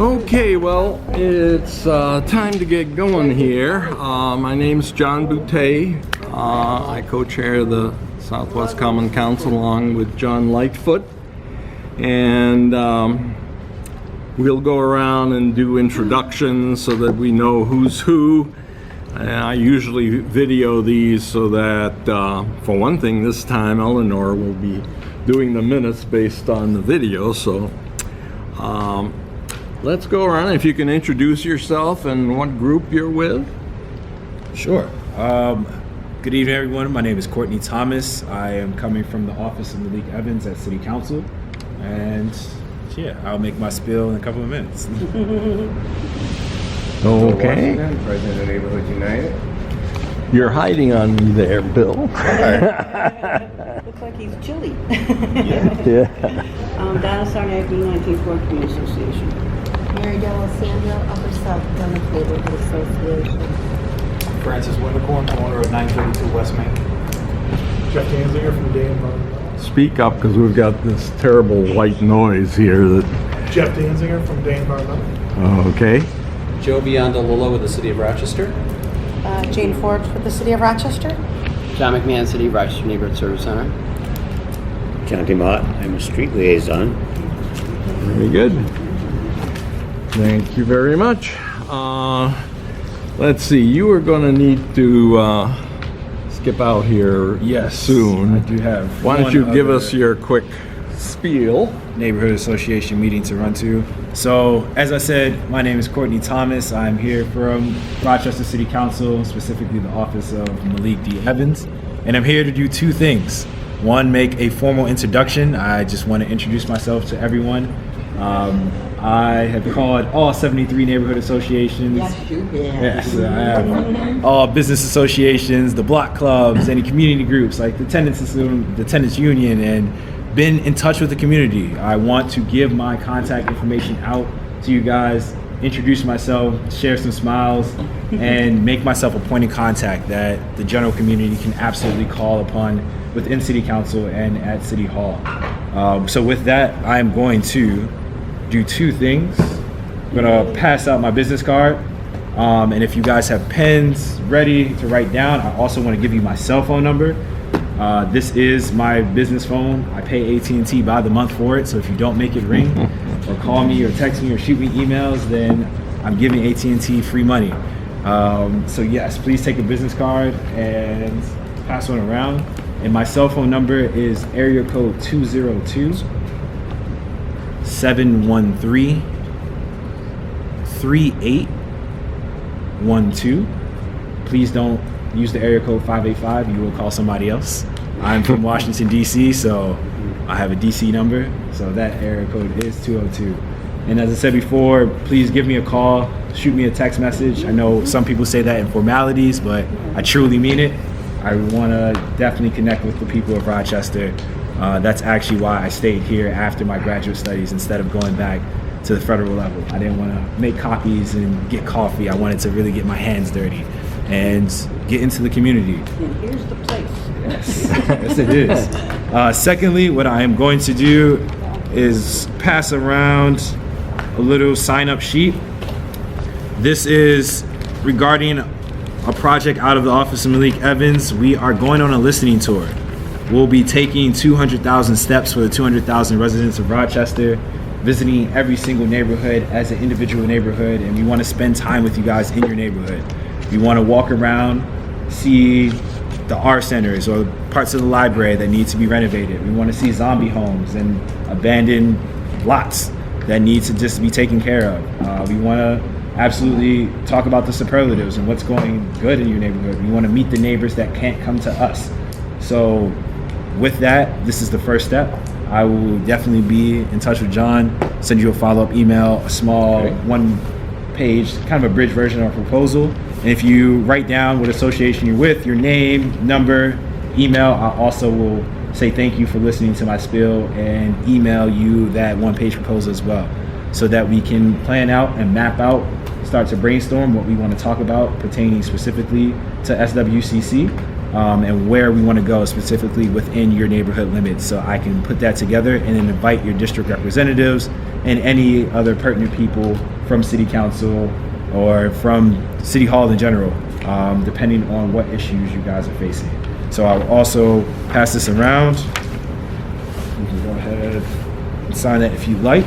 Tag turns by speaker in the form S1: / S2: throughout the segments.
S1: Okay, well, it's time to get going here. My name's John Boutte. I co-chair the Southwest Common Council along with John Lightfoot. And we'll go around and do introductions so that we know who's who. And I usually video these so that, for one thing, this time Eleanor will be doing the minutes based on the video. So let's go around. If you can introduce yourself and what group you're with.
S2: Sure. Good evening, everyone. My name is Courtney Thomas. I am coming from the office of Malik Evans at City Council. And yeah, I'll make my spiel in a couple of minutes.
S1: Okay.
S3: President of Neighborhood United.
S1: You're hiding on me there, Bill.
S4: Looks like he's chilly.
S1: Yeah.
S4: Donna Sarnacki, 19th Ward Community Association.
S5: Mary D'Alessandro, Upper South Plymouth Neighborhood Association.
S6: Francis Winterkorn, owner of 932 West Main.
S7: Jeffrey Danzinger from Day Environmental.
S1: Speak up, because we've got this terrible white noise here. That.
S7: Jeff Danzinger from Day Environmental.
S1: Okay.
S6: Joe Biondolillo with the City of Rochester.
S5: Jane Forbs with the City of Rochester.
S8: John McMahon, City of Rochester Neighborhood Service Center.
S9: John DeMott, I'm a street liaison.
S1: Very good. Thank you very much. Let's see. You are going to need to skip out here soon.
S2: I do have.
S1: Why don't you give us your quick spiel?
S2: Neighborhood Association meeting to run to. So, as I said, my name is Courtney Thomas. I'm here from Rochester City Council, specifically the office of Malik D. Evans. And I'm here to do two things. One, make a formal introduction. I just want to introduce myself to everyone. I have called all 73 neighborhood associations.
S4: Yes, you did.
S2: Yes, I have all business associations, the block clubs, any community groups like the tenants union, and been in touch with the community. I want to give my contact information out to you guys, introduce myself, share some smiles, and make myself a point of contact that the general community can absolutely call upon within City Council and at City Hall. So with that, I am going to do two things. I'm gonna pass out my business card, and if you guys have pens ready to write down, I also want to give you my cell phone number. This is my business phone. I pay AT&T by the month for it, so if you don't make it ring, or call me, or text me, or shoot me emails, then I'm giving AT&T free money. So yes, please take a business card and pass one around. And my cell phone number is area code 202-713-3812. Please don't use the area code 585. You will call somebody else. I'm from Washington, D.C., so I have a D.C. number. So that area code is 202. And as I said before, please give me a call, shoot me a text message. I know some people say that in formalities, but I truly mean it. I want to definitely connect with the people of Rochester. That's actually why I stayed here after my graduate studies instead of going back to the federal level. I didn't want to make copies and get coffee. I wanted to really get my hands dirty and get into the community.
S4: And here's the place.
S2: Yes, yes it is. Secondly, what I am going to do is pass around a little sign-up sheet. This is regarding a project out of the office of Malik Evans. We are going on a listening tour. We'll be taking 200,000 steps for the 200,000 residents of Rochester, visiting every single neighborhood as an individual neighborhood, and we want to spend time with you guys in your neighborhood. We want to walk around, see the art centers or parts of the library that need to be renovated. We want to see zombie homes and abandoned lots that need to just be taken care of. We want to absolutely talk about the superlatives and what's going good in your neighborhood. We want to meet the neighbors that can't come to us. So with that, this is the first step. I will definitely be in touch with John, send you a follow-up email, a small one-page, kind of a bridge version of a proposal. And if you write down what association you're with, your name, number, email, I also will say thank you for listening to my spiel and email you that one-page proposal as well, so that we can plan out and map out, start to brainstorm what we want to talk about pertaining specifically to SWCC. and where we want to go specifically within your neighborhood limits, so I can put that together and then invite your district representatives and any other pertinent people from city council or from city hall in general, depending on what issues you guys are facing. So I'll also pass this around. You can go ahead and sign that if you like.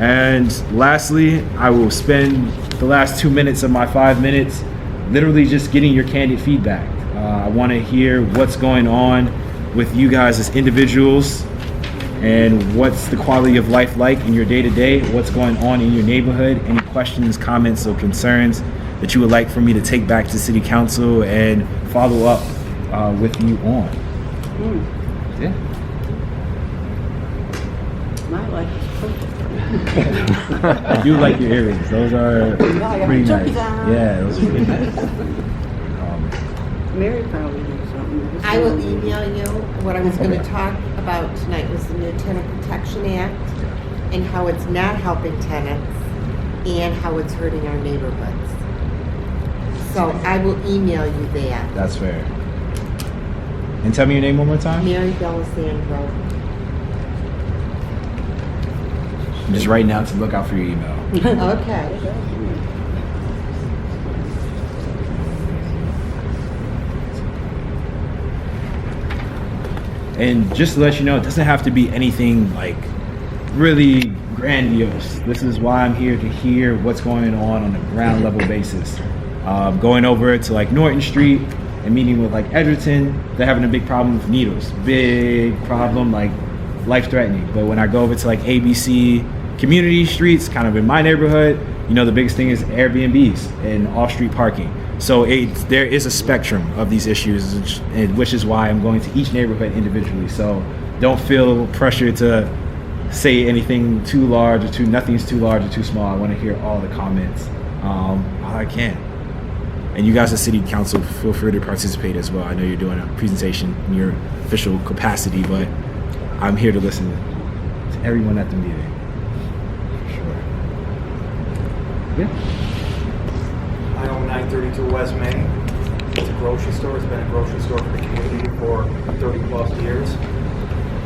S2: And lastly, I will spend the last 2 minutes of my 5 minutes literally just getting your candid feedback. I want to hear what's going on with you guys as individuals and what's the quality of life like in your day-to-day, what's going on in your neighborhood, any questions, comments, or concerns that you would like for me to take back to City Council and follow up with you on. Yeah.
S4: My life is perfect.
S2: I do like your earrings. Those are
S4: I got
S2: pretty
S4: my
S2: nice.
S4: turkeys on.
S2: Yeah, those are pretty nice.
S4: Mary probably did something.
S5: I will email you. What I was going to
S2: Okay.
S5: talk about tonight was the new Tenant Protection Act and how it's not helping tenants and how it's hurting our neighborhoods. So I will email you that.
S2: That's fair. And tell me your name one more time.
S5: Mary D'Alessandro.
S2: I'm just writing out to look out for your email.
S5: Okay.
S2: And just to let you know, it doesn't have to be anything like really grandiose. This is why I'm here, to hear what's going on a ground level basis. Going over to like Norton Street and meeting with like Edgerton, they're having a big problem with needles. Big problem, like life threatening. But when I go over to like ABC community streets, kind of in my neighborhood, you know, the biggest thing is Airbnbs and off-street parking. So there is a spectrum of these issues, which is why I'm going to each neighborhood individually. So don't feel pressure to say anything too large or nothing's too large or too small. I want to hear all the comments all I can. And you guys as city council, feel free to participate as well. I know you're doing a presentation in your official capacity, but I'm here to listen to everyone at the meeting. Sure. Yeah.
S6: I own 932 West Main. It's a grocery store. It's been a grocery store for the community for 30 plus years.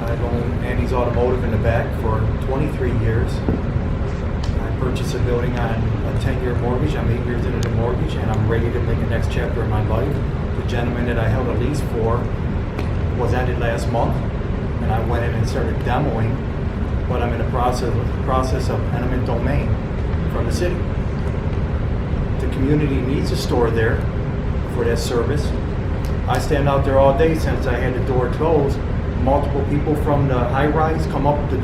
S6: I've owned Andy's Automotive in the back for 23 years. I purchased a building on a 10-year mortgage. I'm 8 years into the mortgage, and I'm ready to make the next chapter in my life. The gentleman that I held a lease for was ended last month, and I went in and started demoing, but I'm in the process of eminent domain from the city. The community needs a store there for that service. I stand out there all day since I had the door closed. Multiple people from the high rise come up to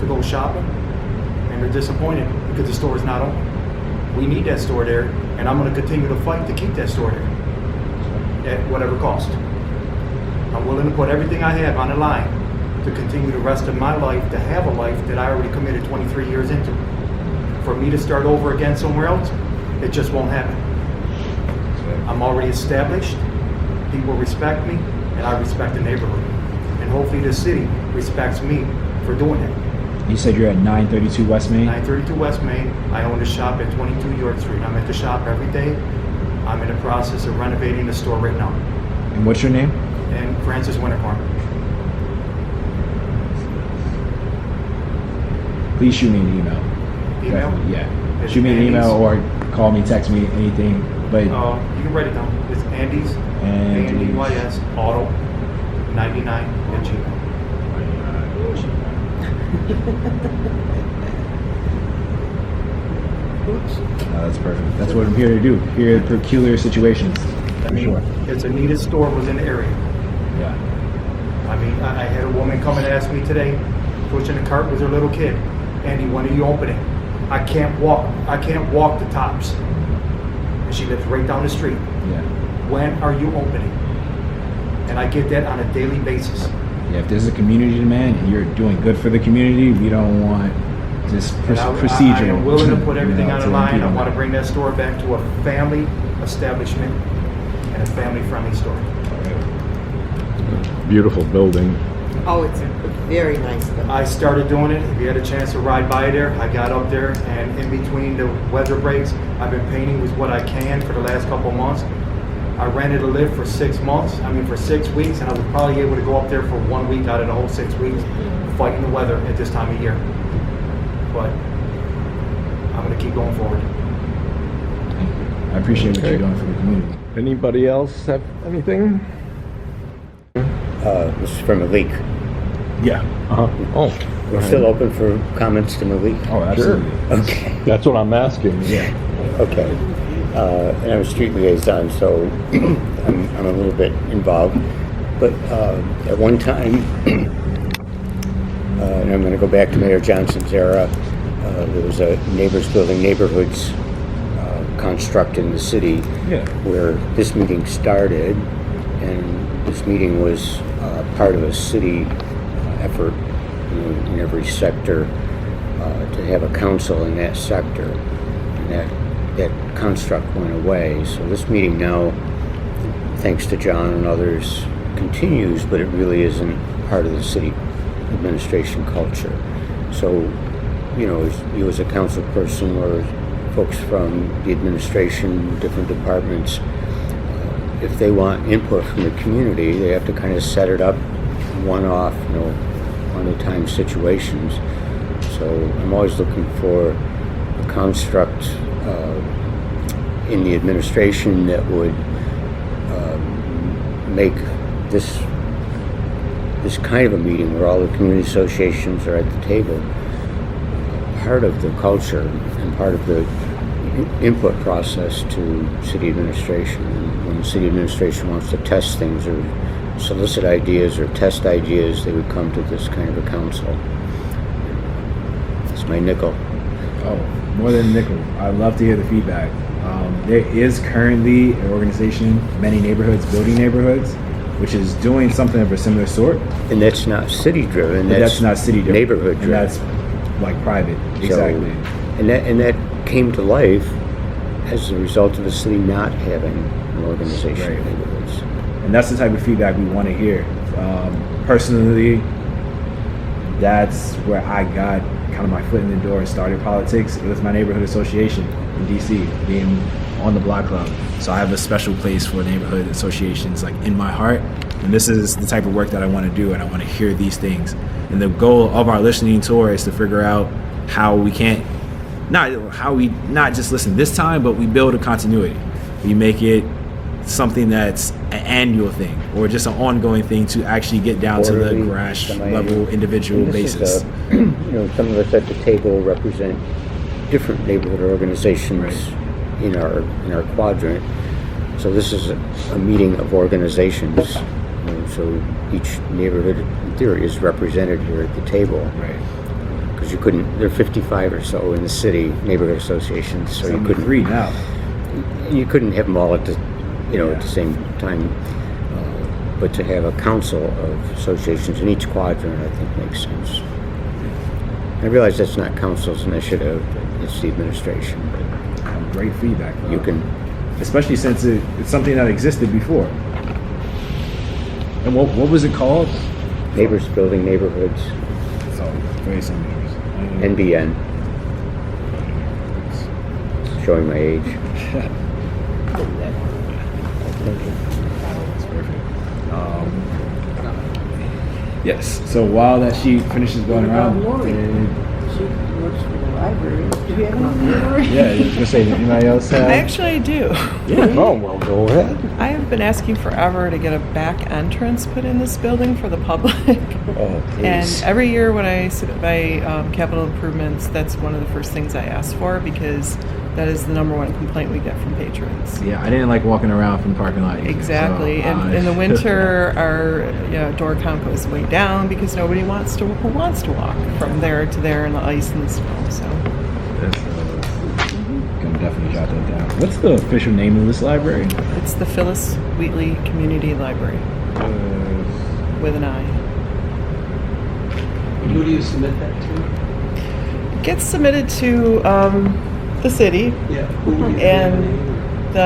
S6: go shopping, and they're disappointed because the store is not open. We need that store there, and I'm going to continue to fight to keep that store there at whatever cost. I'm willing to put everything I have on the line to continue the rest of my life, to have a life that I already committed 23 years into. For me to start over again somewhere else, it just won't happen. I'm already established, people respect me, and I respect the neighborhood. And hopefully the city respects me for doing that.
S2: You said you're at 932 West Main?
S6: 932 West Main. I own a shop at 22 York Street. I'm at the shop every day. I'm in the process of renovating the store right now.
S2: And what's your name?
S6: And Francis Winterkorn.
S2: Please shoot me an email.
S6: Email?
S2: Yeah.
S6: It's
S2: Shoot me an email
S6: Andy's.
S2: or call me, text me, anything. But
S6: You can write it down. It's Andy's,
S2: Andy's.
S6: ANDYS, auto, 99 at Gmail.
S2: That's perfect. That's what I'm here to do. Here in peculiar situations. For sure.
S6: It's the neatest store was in the area.
S2: Yeah.
S6: I mean, I had a woman come and ask me today, pushing a cart with her little kid. Andy, when are you opening? I can't walk the tops. And she lives right down the street.
S2: Yeah.
S6: When are you opening? And I get that on a daily basis.
S2: Yeah. If there's a community demand and you're doing good for the community, we don't want this
S6: And I
S2: procedural.
S6: am willing to put everything
S2: you know,
S6: on the
S2: to
S6: line.
S2: impede
S6: I
S2: on
S6: want to
S2: that.
S6: bring that store back to a family establishment and a family-friendly store.
S1: Beautiful building.
S5: Oh, it's a very nice building.
S6: I started doing it. If you had a chance to ride by there, I got up there, and in between the weather breaks, I've been painting with what I can for the last couple months. I rented a lift for 6 months, for 6 weeks, and I was probably able to go up there for 1 week out of the whole 6 weeks, fighting the weather at this time of year. But I'm gonna keep going forward.
S2: I appreciate what you're doing for the community.
S1: Anybody else have anything?
S9: This is from Malik.
S2: Yeah.
S1: Oh,
S9: We're still open for comments to Malik.
S2: Oh, absolutely.
S9: Okay.
S1: that's what I'm asking.
S2: Yeah.
S9: Okay. And I'm a street liaison, so I'm a little bit involved. But at one time, and I'm going to go back to Mayor Johnson's era, there was a neighbors building neighborhoods construct in the city where this meeting started, and this meeting was part of a city effort in every sector to have a council in that sector, and that construct went away. So this meeting now, thanks to John and others, continues, but it really isn't part of the city administration culture. So, you as a council person or folks from the administration, different departments, if they want input from the community, they have to kind of set it up one-off, one-at-a-time situations. So I'm always looking for a construct in the administration that would make this kind of a meeting where all the community associations are at the table part of the culture and part of the input process to city administration. And when the city administration wants to test things or solicit ideas or test ideas, they would come to this kind of a council. That's my nickel.
S2: Oh, more than nickel. I'd love to hear the feedback. There is currently an organization, Many Neighborhoods Building Neighborhoods, which is doing something of a similar sort.
S9: And that's not city driven.
S2: That's not city driven.
S9: Neighborhood driven.
S2: And that's like private. Exactly.
S9: And that came to life as a result of the city not having an organization of neighborhoods.
S2: And that's the type of feedback we want to hear. Personally, that's where I got kind of my foot in the door and started politics. It was my neighborhood association in DC, being on the block club. So I have a special place for neighborhood associations like in my heart. And this is the type of work that I want to do, and I want to hear these things. And the goal of our listening tour is to figure out how we not just listen this time, but we build a continuity. We make it something that's an annual thing or just an ongoing thing to actually get down to the grass level individual basis.
S9: Some of us at the table represent different neighborhood organizations in our quadrant. So this is a meeting of organizations. So each neighborhood in theory is represented here at the table.
S2: Right.
S9: Because there are 55 or so in the city neighborhood associations. So you couldn't
S2: read now.
S9: You couldn't have them all at the at the same time. But to have a council of associations in each quadrant, I think makes sense. I realize that's not council's initiative, but it's the administration. But
S2: great feedback.
S9: You can,
S2: especially since it's something that existed before. And what was it called?
S9: Neighbors Building Neighborhoods.
S2: So very similar.
S9: NBN. Showing my age.
S2: Yes. So while that sheet finishes going around,
S4: She works for the library. Do you have any library?
S2: yeah, I was gonna say, anybody else have?
S10: I actually do.
S2: Yeah.
S1: Oh, well, go ahead.
S10: I have been asking forever to get a back entrance put in this building for the public.
S9: Oh, please.
S10: And every year when I submit my capital improvements, that's one of the first things I ask for because that is the number one complaint we get from patrons.
S2: Yeah, I didn't like walking around from the parking lot either,
S10: Exactly.
S2: so,
S10: and in the winter, our door count goes way down because nobody wants to walk from there to there in the ice and the snow. So
S2: that's, can definitely jot that down. What's the official name of this library?
S10: it's the Phyllis Wheatley Community Library with an I.
S8: Who do you submit that to?
S10: It gets submitted to the city.
S8: Yeah. Who do you
S10: And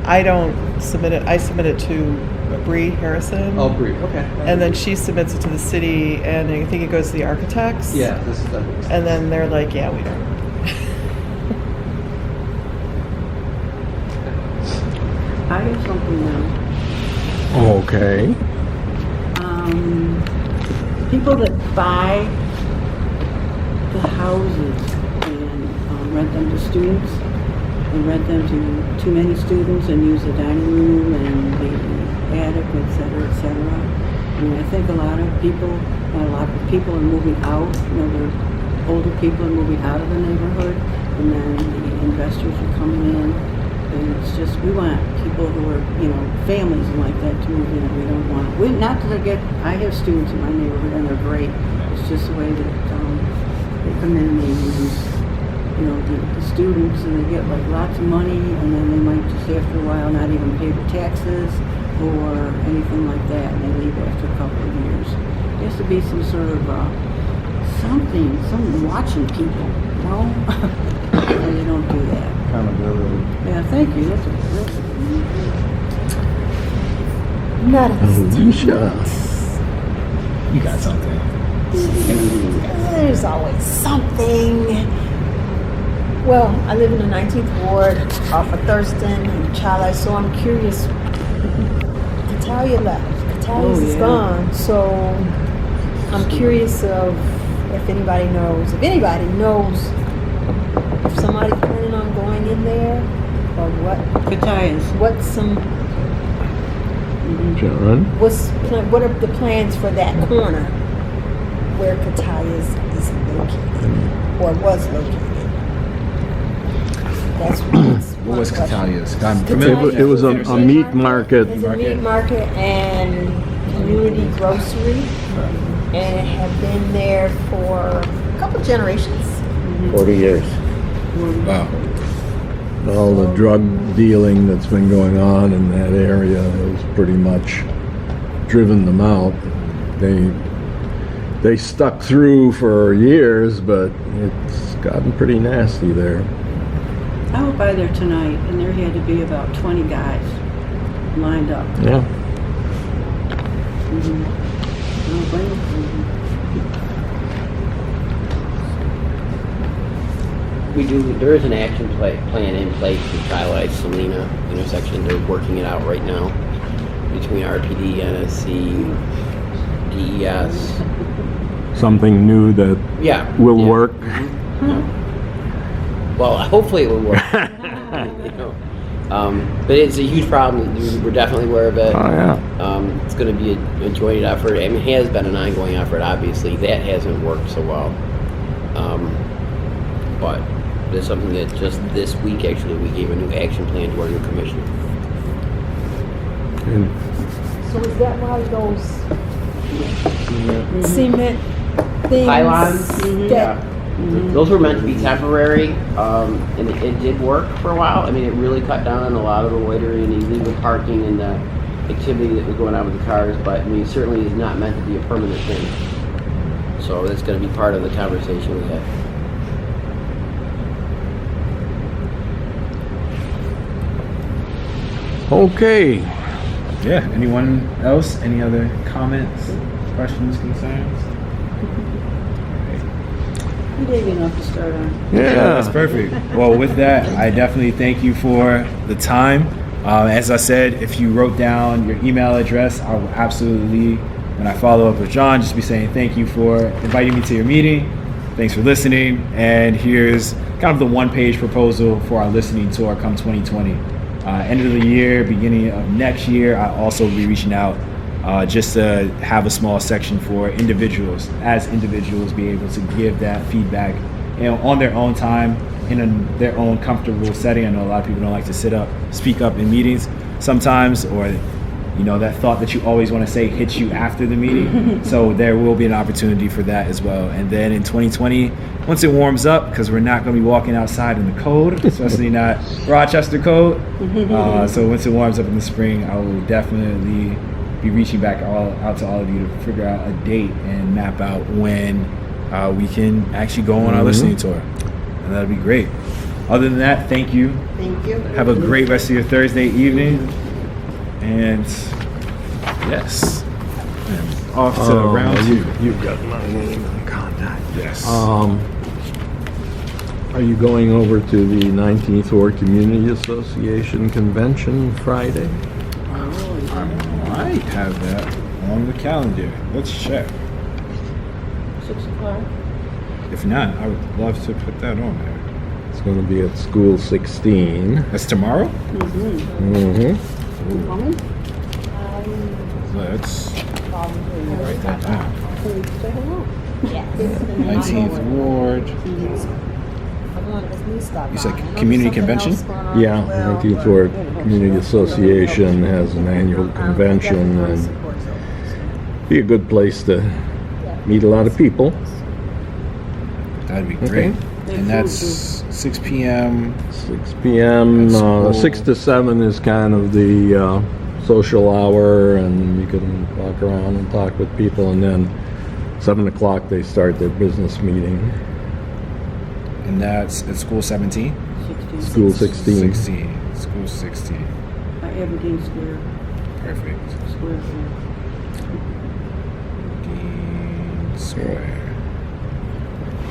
S10: I don't submit it. I submit it to Bree Harrison.
S8: Oh, Bree. Okay.
S10: And then she submits it to the city, and I think it goes to the architects.
S8: Yeah, this is done.
S10: And then they're like, yeah, we don't.
S4: I have something now.
S1: Okay.
S4: People that buy the houses and rent them to students, and rent them to too many students and use the dining room and the attic, et cetera, et cetera. I mean, I think a lot of people are moving out. You know, the older people are moving out of the neighborhood, and then the investors are coming in. And it's just, we want people who are, you know, families and like that to move in. We don't want, not that I have students in my neighborhood and they're great. It's just the way that they come in and they use, you know, the students, and they get like lots of money, and then they might just after a while not even pay the taxes or anything like that, and they leave after a couple of years. There has to be some sort of something watching people, you know? And they don't do that.
S2: Accountability.
S4: Yeah, thank you. That's
S11: Not at this time.
S2: You got something.
S11: There's always something. Well, I live in the 19th Ward off of Thurston and Charlie, so I'm curious. Catalia left. Catalia's is gone, so I'm curious of if anybody knows if somebody's planning on going in there or what.
S4: Catalia's.
S11: What's some?
S1: John?
S11: What are the plans for that corner where Catalia's is located or was located? That's
S2: What was Catalia's?
S1: It was a meat market.
S11: It's a meat market and community grocery, and it had been there for a couple generations.
S9: 40 years.
S2: Wow.
S1: All the drug dealing that's been going on in that area has pretty much driven them out. They stuck through for years, but it's gotten pretty nasty there.
S4: I went by there tonight, and there had to be about 20 guys lined up.
S1: Yeah.
S8: There is an action plan in place to highlight Salina intersection. They're working it out right now between RPD, NSC, DES.
S1: Something new that will work.
S8: Yeah. Well, hopefully it will work. But it's a huge problem. We're definitely aware of it.
S1: Oh, yeah.
S8: It's going to be a joint effort. I mean, it has been an ongoing effort, obviously. That hasn't worked so well. But it's something that just this week, actually, we gave a new action plan to our new commissioner.
S11: So is that why those cement things?
S8: Pylons?
S11: That
S8: Those were meant to be temporary, and it did work for a while. I mean, it really cut down on a lot of the loitering and illegal parking and the activity that was going on with the cars, but I mean, it certainly is not meant to be a permanent thing. So that's going to be part of the conversation we have.
S1: Okay.
S2: Yeah. Anyone else? Any other comments, questions, concerns?
S4: You big enough to start on.
S1: Yeah.
S2: That's perfect. Well, with that, I definitely thank you for the time. As I said, if you wrote down your email address, I will absolutely, when I follow up with John, just be saying thank you for inviting me to your meeting. Thanks for listening. And here's kind of the one-page proposal for our listening tour come 2020. End of the year, beginning of next year, I'll also be reaching out just to have a small section for individuals, as individuals be able to give that feedback, you know, on their own time, in their own comfortable setting. I know a lot of people don't like to speak up in meetings sometimes, or, you know, that thought that you always want to say hits you after the meeting. So there will be an opportunity for that as well. And then in 2020, once it warms up, because we're not going to be walking outside in the cold, especially not Rochester cold. So once it warms up in the spring, I will definitely be reaching back out to all of you to figure out a date and map out when we can actually go on our listening tour. And that'd be great. Other than that, thank you.
S5: Thank you.
S2: Have a great rest of your Thursday evening. And yes, and off to round two.
S1: You've got my name and contact.
S2: Yes.
S1: Are you going over to the 19th Ward Community Association Convention Friday?
S2: I might have that on the calendar. Let's check.
S4: 6 o'clock.
S2: If not, I would love to put that on there.
S1: It's going to be at School 16.
S2: That's tomorrow?
S1: Mm-hmm.
S2: Let's write that down.
S11: Yes.
S2: 19th Ward. You said community convention?
S1: Yeah, 19th Ward Community Association has an annual convention and be a good place to meet a lot of people.
S2: That'd be great. And that's 6 p.m.
S1: 6 p.m.
S2: At school.
S1: 6 to 7 is kind of the social hour, and you can walk around and talk with people, and then 7 o'clock they start their business meeting.
S2: And that's at School 17?
S1: School 16.
S2: School 16.
S4: Aberdeen Square.
S2: Perfect.
S4: Square.
S2: Aberdeen Square.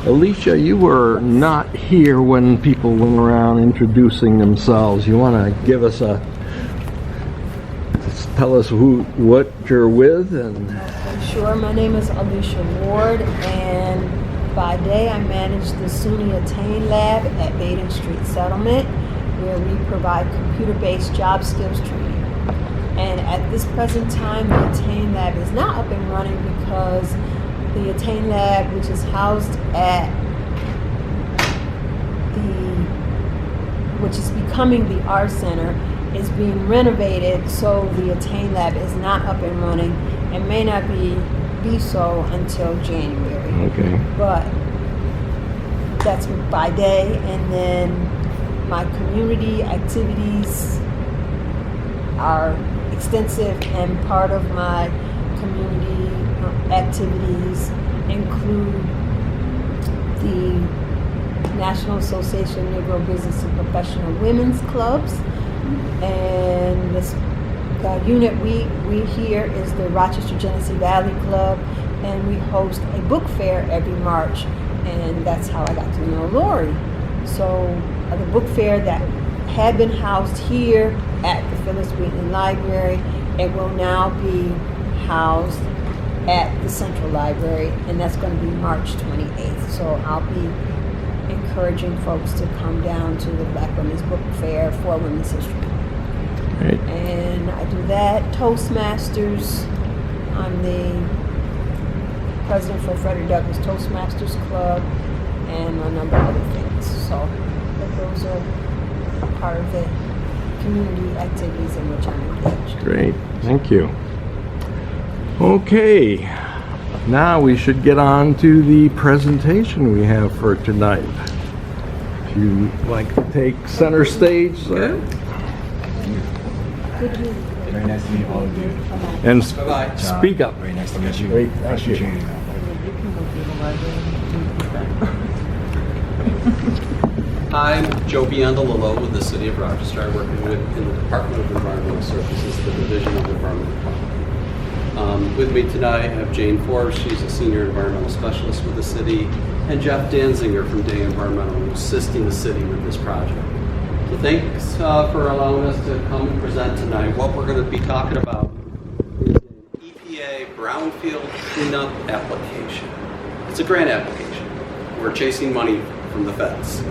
S1: Alicia, you were not here when people went around introducing themselves. You want to give us tell us what you're with, and
S11: Sure, my name is Alicia Ward, and by day I manage the SUNY Attain Lab at Baden Street Settlement, where we provide computer-based job skills training. And at this present time, the Attain Lab is not up and running because the Attain Lab, which is housed at which is becoming the Art Center, is being renovated, so the Attain Lab is not up and running and may not be so until January.
S1: okay.
S11: But that's by day, and then my community activities are extensive, and part of my community activities include the National Association of Negro Business and Professional Women's Clubs, and this unit we here is the Rochester Genesee Valley Club, and we host a book fair every March, and that's how I got to know Lori. So the book fair that had been housed here at the Phyllis Wheatley Library, it will now be housed at the Central Library, and that's going to be March 28th. So I'll be encouraging folks to come down to the Black Women's Book Fair for Women's History.
S1: Right.
S11: And I do that. Toastmasters, I'm the president for Frederick Douglass Toastmasters Club, and a number of other things. So those are part of the community activities in which I'm engaged.
S1: Great, thank you. Okay, now we should get on to the presentation we have for tonight. If you'd like to take center stage, sir.
S2: Very nice to meet all of you.
S1: And
S6: Bye-bye.
S1: speak up.
S2: Very nice to meet you.
S1: Great, thank you.
S12: I'm Joe Biondolillo with the City of Rochester. I work in the Department of Environmental Services, the Division of Environmental Quality. With me tonight, I have Jane Forbs. She's a Senior Environmental Specialist with the city, and Jeff Danzinger from Day Environmental, who's assisting the city with this project. So thanks for allowing us to come and present tonight. What we're going to be talking about is an EPA Brownfield cleanup application. It's a grant application. We're chasing money from the feds.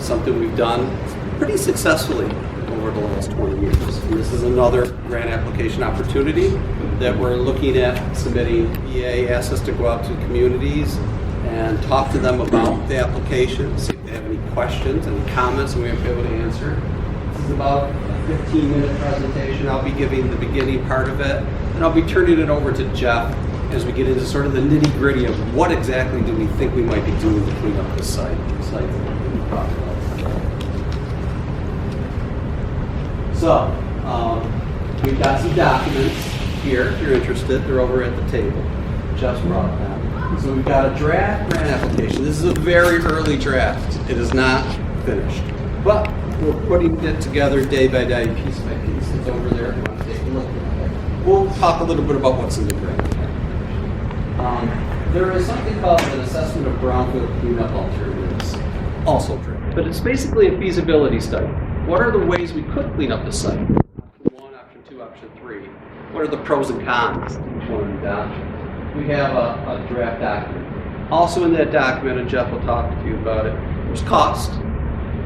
S12: Something we've done pretty successfully over the last 20 years. And this is another grant application opportunity that we're looking at submitting. EA asked us to go out to communities and talk to them about the application, see if they have any questions, any comments, and we might be able to answer. This is about a 15-minute presentation. I'll be giving the beginning part of it, and I'll be turning it over to Jeff as we get into sort of the nitty-gritty of what exactly do we think we might be doing to clean up the site that we talked about. So, we've got some documents here, if you're interested. They're over at the table. Jeff's brought them. So we've got a draft grant application. This is a very early draft. It is not finished. But we're putting it together day by day, piece by piece. It's over there if you want to take a look at it. We'll talk a little bit about what's in the grant application. There is something called an assessment of brownfield cleanup alternatives. also draft. But it's basically a feasibility study. What are the ways we could clean up the site? Option 1, option 2, option 3. What are the pros and cons to each one of these options? We have a draft document. Also in that document, and Jeff will talk to you about it, there's cost.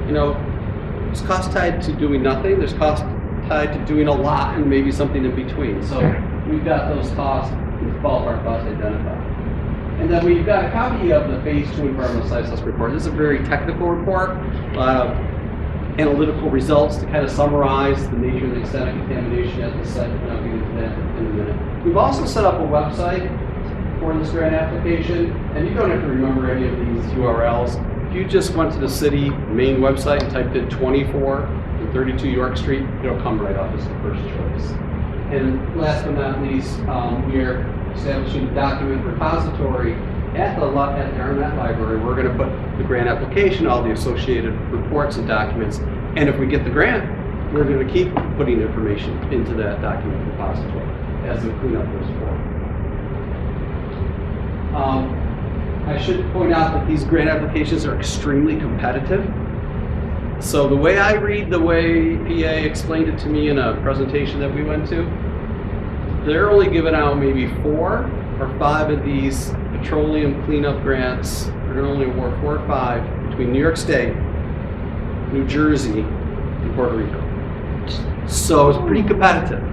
S12: You know, there's cost tied to doing nothing, there's cost tied to doing a lot, and maybe something in between. So we've got those costs, these ballpark costs identified. And then we've got a copy of the Phase 2 Environmental Site Assessment Report. This is a very technical report, a lot of analytical results to kind of summarize the nature and the extent of contamination at the site, and I'll get into that in a minute. We've also set up a website for this grant application, and you don't have to remember any of these URLs. If you just went to the city main website and typed in 24 and 32 York Street, it'll come right up as the first choice. And last but not least, we are establishing a document repository at the Arnett Library. We're going to put the grant application, all the associated reports and documents, and if we get the grant, we're going to keep putting information into that document repository as we clean up this form. I should point out that these grant applications are extremely competitive. So the way I read the way EPA explained it to me in a presentation that we went to, they're only giving out maybe 4 or 5 of these petroleum cleanup grants. They're going to only award 4 or 5 between New York State, New Jersey, and Puerto Rico. So it's pretty competitive.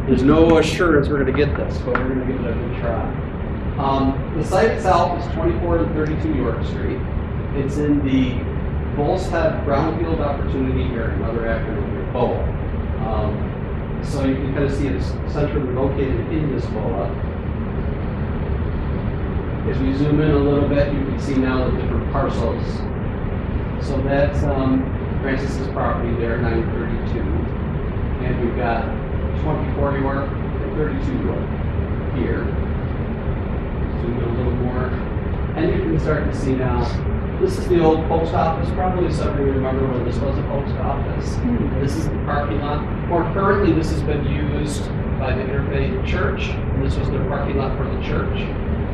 S12: There's no assurance we're going to get this, but we're going to give it a good try. The site itself is 24 and 32 York Street. It's in the Bull's Head Brownfield Opportunity Area, another acronym here, BOA. So you can kind of see it's centrally located in this BOA. As we zoom in a little bit, you can see now the different parcels. So that's Francis's property there, 932. And we've got 24 York and 32 York here. Zoom in a little more. And you can start to see now, this is the old post office. Probably some of you remember when this was a post office. This is the parking lot. More currently, this has been used by the Interfaith Church. And this was their parking lot for the church.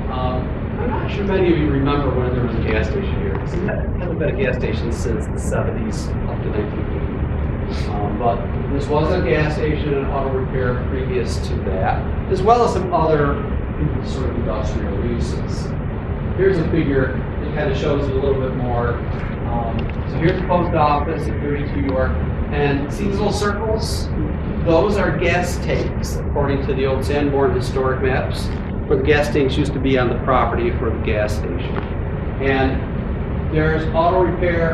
S12: I'm not sure many of you remember when there was a gas station here. There hasn't been a gas station since the 70s up to 1980. But this was a gas station and auto repair previous to that, as well as some other sort of industrial uses. Here's a figure that kind of shows it a little bit more. So here's the post office at 32 York, and see these little circles? Those are gas tanks, according to the old Sanborn historic maps, where the gas tanks used to be on the property for the gas station. And there's auto repair,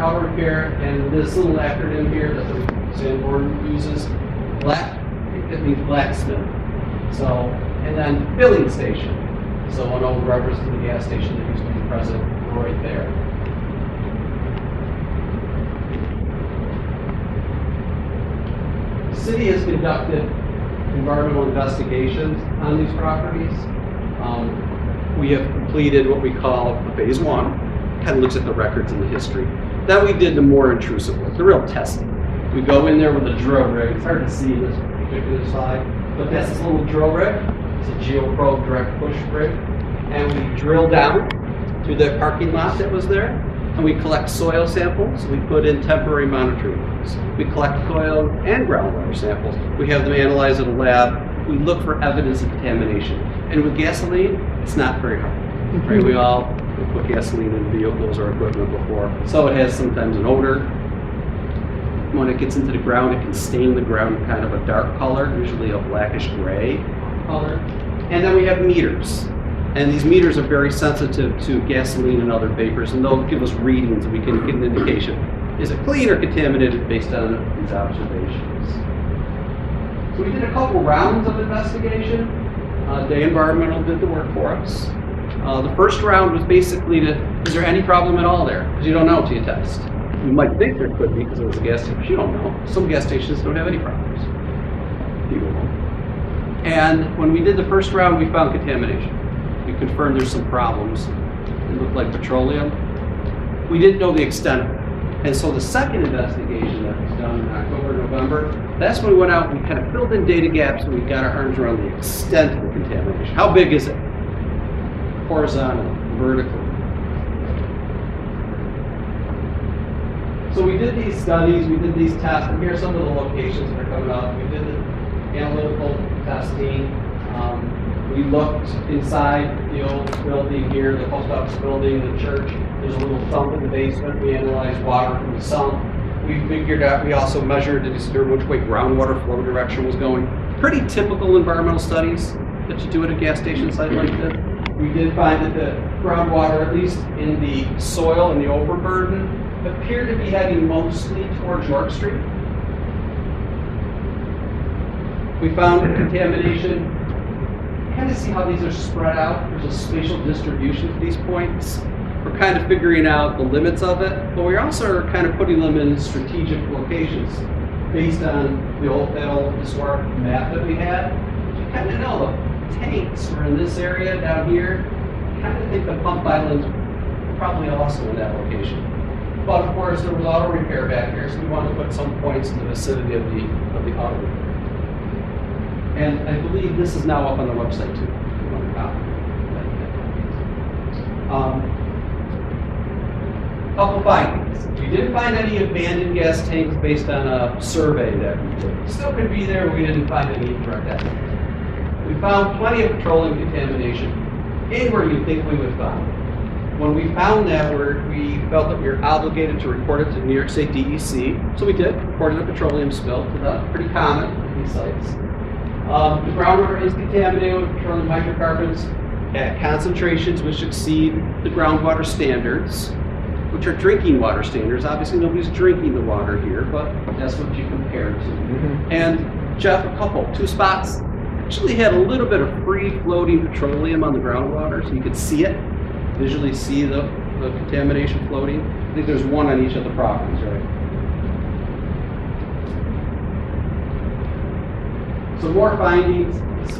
S12: and this little acronym here that the Sanborn uses, it means blacksmith. So, and then filling station. So an old reference to the gas station that used to be present right there. The city has conducted environmental investigations on these properties. We have completed what we call phase 1, kind of looks at the records and the history. Then we did the more intrusive work, the real testing. We go in there with a drill rig. It's hard to see in this particular slide, but that's this little drill rig. It's a geoprobe direct push rig. And we drill down to the parking lot that was there, and we collect soil samples. We put in temporary monitoring wells. We collect soil and groundwater samples. We have them analyzed in a lab. We look for evidence of contamination. And with gasoline, it's not very hard. Right? We all put gasoline in vehicles or equipment before. So it has sometimes an odor. When it gets into the ground, it can stain the ground kind of a dark color, usually a blackish gray color. And then we have meters. And these meters are very sensitive to gasoline and other vapors, and they'll give us readings, and we can get an indication. Is it clean or contaminated based on these observations? So we did a couple rounds of investigation. Day Environmental did the work for us. The first round was basically is there any problem at all there? Because you don't know until you test. You might think there could be because it was a gas station, but you don't know. Some gas stations don't have any problems. People won't. And when we did the first round, we found contamination. We confirmed there's some problems. It looked like petroleum. We didn't know the extent of it. And so the second investigation that was done in October, November, that's when we went out and we kind of filled in data gaps and we got our arms around the extent of the contamination. How big is it? Horizontal, vertical. So we did these studies, we did these tests, and here's some of the locations that are coming up. We did the analytical testing. We looked inside the old building here, the post office building, the church. There's a little sump in the basement. We analyzed water from the sump. We figured out, we also measured to determine which way groundwater flow direction was going. Pretty typical environmental studies that you do at a gas station site like this. We did find that the groundwater, at least in the soil and the overburden, appeared to be heading mostly towards York Street. We found contamination. Kind of see how these are spread out. There's a spatial distribution to these points. We're kind of figuring out the limits of it, but we also are kind of putting them in strategic locations based on that old historic map that we had. You kind of know the tanks were in this area down here. I kind of think the pump islands were probably also in that location. But of course, there was auto repair back here, so we wanted to put some points in the vicinity of the auto repair. And I believe this is now up on the website too. If you want to copy. Couple findings. We didn't find any abandoned gas tanks based on a survey that we did. Still could be there, we didn't find any direct evidence. We found plenty of petroleum contamination anywhere you'd think we would find. When we found that, we felt that we were obligated to report it to New York State DEC. So we did, reported a petroleum spill to the pretty common at these sites. The groundwater is contaminated with petroleum hydrocarbons at concentrations which exceed the groundwater standards, which are drinking water standards. Obviously, nobody's drinking the water here, but that's what you compare to. And Jeff, two spots actually had a little bit of free floating petroleum on the groundwater, so you could see it, visually see the contamination floating. I think there's one on each of the properties, right? Some more findings.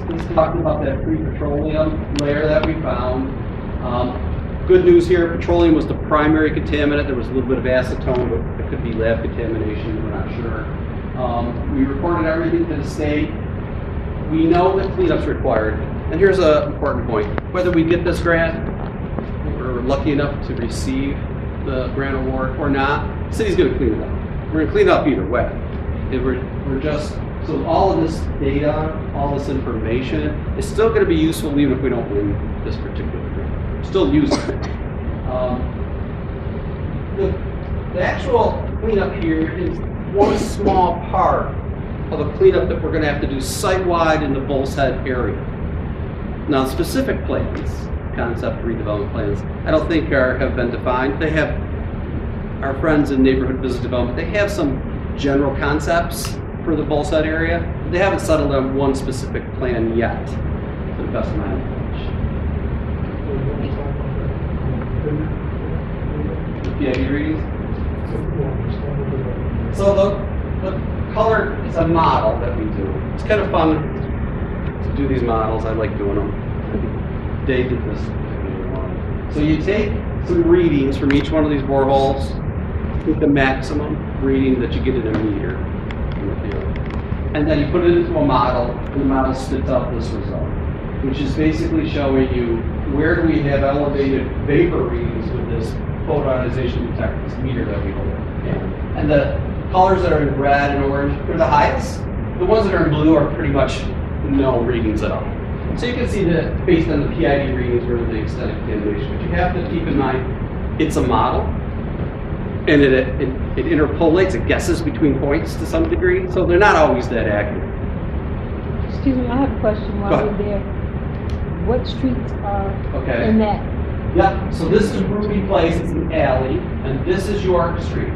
S12: Let's talk about that free petroleum layer that we found. Good news here, petroleum was the primary contaminant. There was a little bit of acetone, but it could be lab contamination, we're not sure. We reported everything to the state. We know that cleanup's required. And here's an important point. Whether we get this grant, we're lucky enough to receive the grant award or not, the city's gonna clean it up. We're gonna clean it up either way. So all of this data, all this information is still going to be useful even if we don't win this particular grant. Still useful. The actual cleanup here is one small part of a cleanup that we're going to have to do site-wide in the Bull's Head area. Now, specific plans, concept redevelopment plans, I don't think have been defined. They have, our friends in neighborhood business development, they have some general concepts for the Bull's Head area. They haven't settled on one specific plan yet, to the best of my knowledge. The PID readings? So the color is a model that we do. It's kind of fun to do these models. I like doing them. I think Dave did this particular one. So you take some readings from each one of these boreholes with the maximum reading that you get in a meter. And then you put it into a model, and the model spits out this result, which is basically showing you where do we have elevated vapor readings with this photoionization detector, this meter that we hold. And the colors that are in red and orange, they're the highest. The ones that are in blue are pretty much no readings at all. So you can see that based on the PID readings, we're the extent of contamination. But you have to keep in mind, it's a model. And it interpolates, it guesses between points to some degree, so they're not always that accurate.
S11: Excuse me, I have a question while we're there. What streets are in that?
S12: Yeah, so this is Ruby Place, it's an alley, and this is York Street.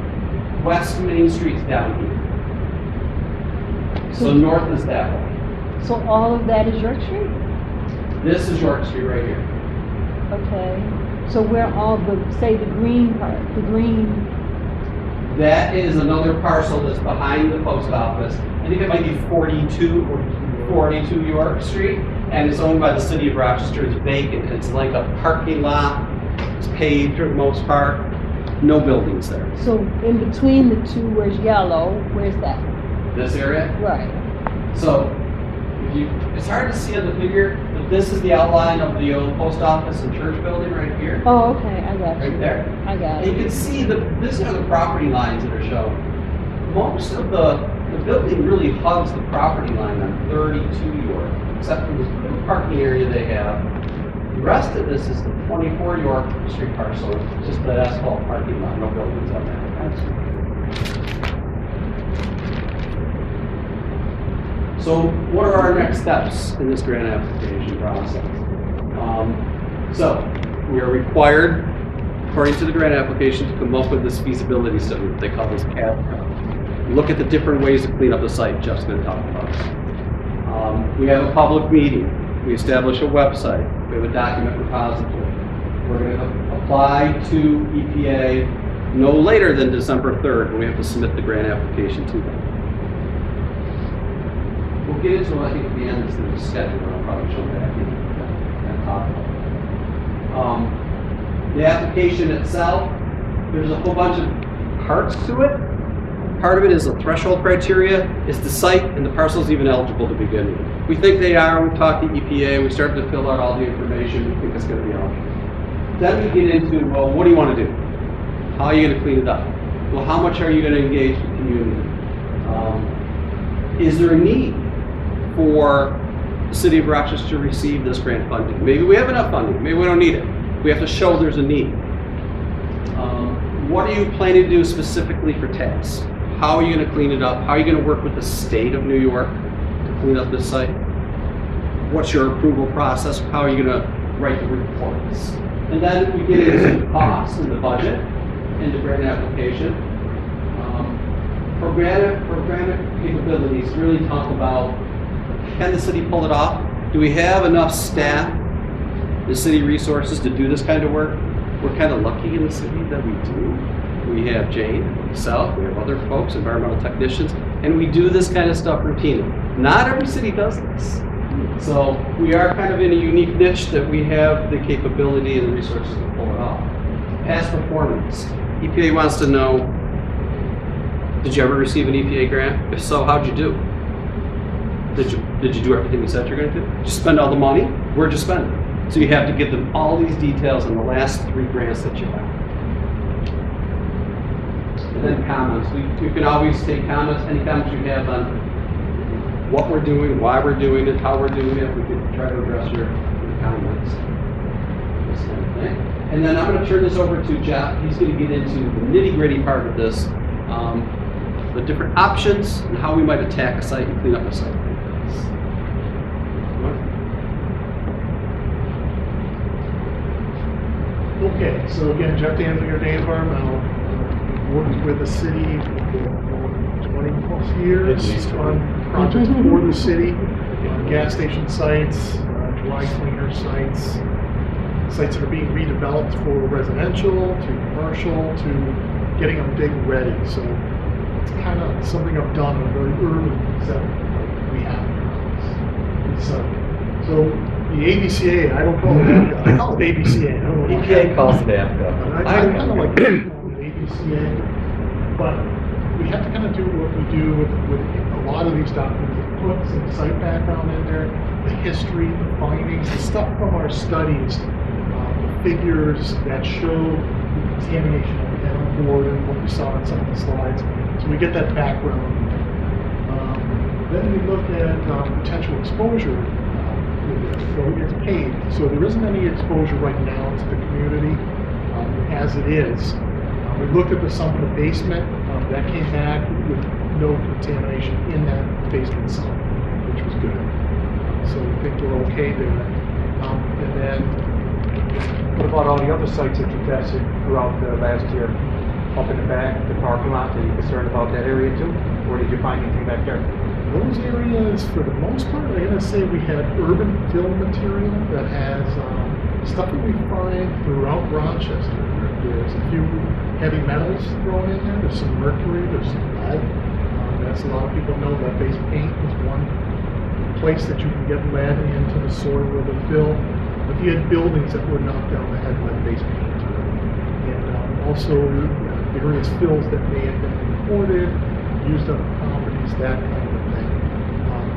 S12: West Main Street's down here. So north is that way.
S11: So all of that is York Street?
S12: This is York Street right here.
S11: Okay. So where all the, say the green part, the green.
S12: That is another parcel that's behind the post office. I think it might be 42 or 42 York Street, and it's owned by the city of Rochester. It's vacant. It's like a parking lot. It's paved for the most part. No buildings there.
S11: So in between the two, where's yellow? Where's that?
S12: This area?
S11: Right.
S12: So it's hard to see on the figure. The this is the outline of the old post office and church building right here.
S11: Oh, okay, I got you.
S12: Right there.
S11: I got
S12: And you
S11: it.
S12: can see these are the property lines that are shown. Most of the building really hugs the property line on 32 York, except for this little parking area they have. The rest of this is the 24 York Street parcel, just the asphalt parking lot, no buildings on that. So what are our next steps in this grant application process? So we are required, according to the grant application, to come up with this feasibility study that they call this CAD. Look at the different ways to clean up the site Jeff's going to talk about. We have a public meeting. We establish a website. We have a document repository. We're going to apply to EPA no later than December 3rd when we have to submit the grant application to them. We'll get into it, I think, at the end of the schedule, and I'll probably show that and talk about it. The application itself, there's a whole bunch of parts to it. Part of it is a threshold criteria. Is the site and the parcels even eligible to begin with? We think they are. We talked to EPA. We started to fill out all the information. We think it's going to be eligible. Then we get into, well, what do you want to do? How are you going to clean it up? Well, how much are you going to engage the community? Is there a need for the city of Rochester to receive this grant funding? Maybe we have enough funding. Maybe we don't need it. We have to show there's a need. What are you planning to do specifically for tax? How are you going to clean it up? How are you going to work with the state of New York to clean up this site? What's your approval process? How are you going to write the reports? And then we get into the costs and the budget and the grant application. Programmatic capabilities really talk about, can the city pull it off? Do we have enough staff, the city resources to do this kind of work? We're kind of lucky in the city that we do. We have Jane, myself, we have other folks, environmental technicians, and we do this kind of stuff routinely. Not every city does this. So we are kind of in a unique niche that we have the capability and the resources to pull it off. Past performance. EPA wants to know, did you ever receive an EPA grant? If so, how'd you do? Did you do everything you said you're going to do? Did you spend all the money? Where'd you spend it? So you have to give them all these details on the last 3 grants that you have. And then comments. You can always take comments, any comments you have on what we're doing, why we're doing it, how we're doing it. We can try to address your comments. This kind of thing. And then I'm going to turn this over to Jeff. He's going to get into the nitty-gritty part of this, the different options and how we might attack a site and clean up a site.
S7: Okay, so again, Jeff Danzinger, Day Environmental, worked with the city for 20 plus years on projects for the city, on gas station sites, dry cleaner sites, sites that are being redeveloped for residential to commercial to getting them dig ready. So it's kind of something I've done in a very early setting like we have here. So the ABCA, I don't call it ABCA, I call it ABCA. I don't know what
S3: EPA calls it APCA.
S7: I kind of like ABCA, but we have to kind of do what we do with a lot of these documents. Put some site background in there, the history, the findings, the stuff from our studies, the figures that show the contamination of the animal board and what we saw in some of the slides. So we get that background. Then we look at potential exposure. So it's paid. So there isn't any exposure right now to the community as it is. We looked at the sump in the basement. That came back with no contamination in that basement sump, which was good. So we think we're okay there. And then,
S13: what about all the other sites that you tested throughout the last year? Up in the back, the parking lot, are you concerned about that area too? Or did you find anything back there?
S7: those areas, for the most part, I'm going to say we have urban fill material that has stuff that we find throughout Rochester. There's a few heavy metals thrown in there. There's some mercury, there's some lead. As a lot of people know, lead-based paint is one place that you can get lead into the soil or the fill. If you had buildings that were knocked down that had lead-based paint to them. And also various fills that may have been imported, used on properties, that kind of thing.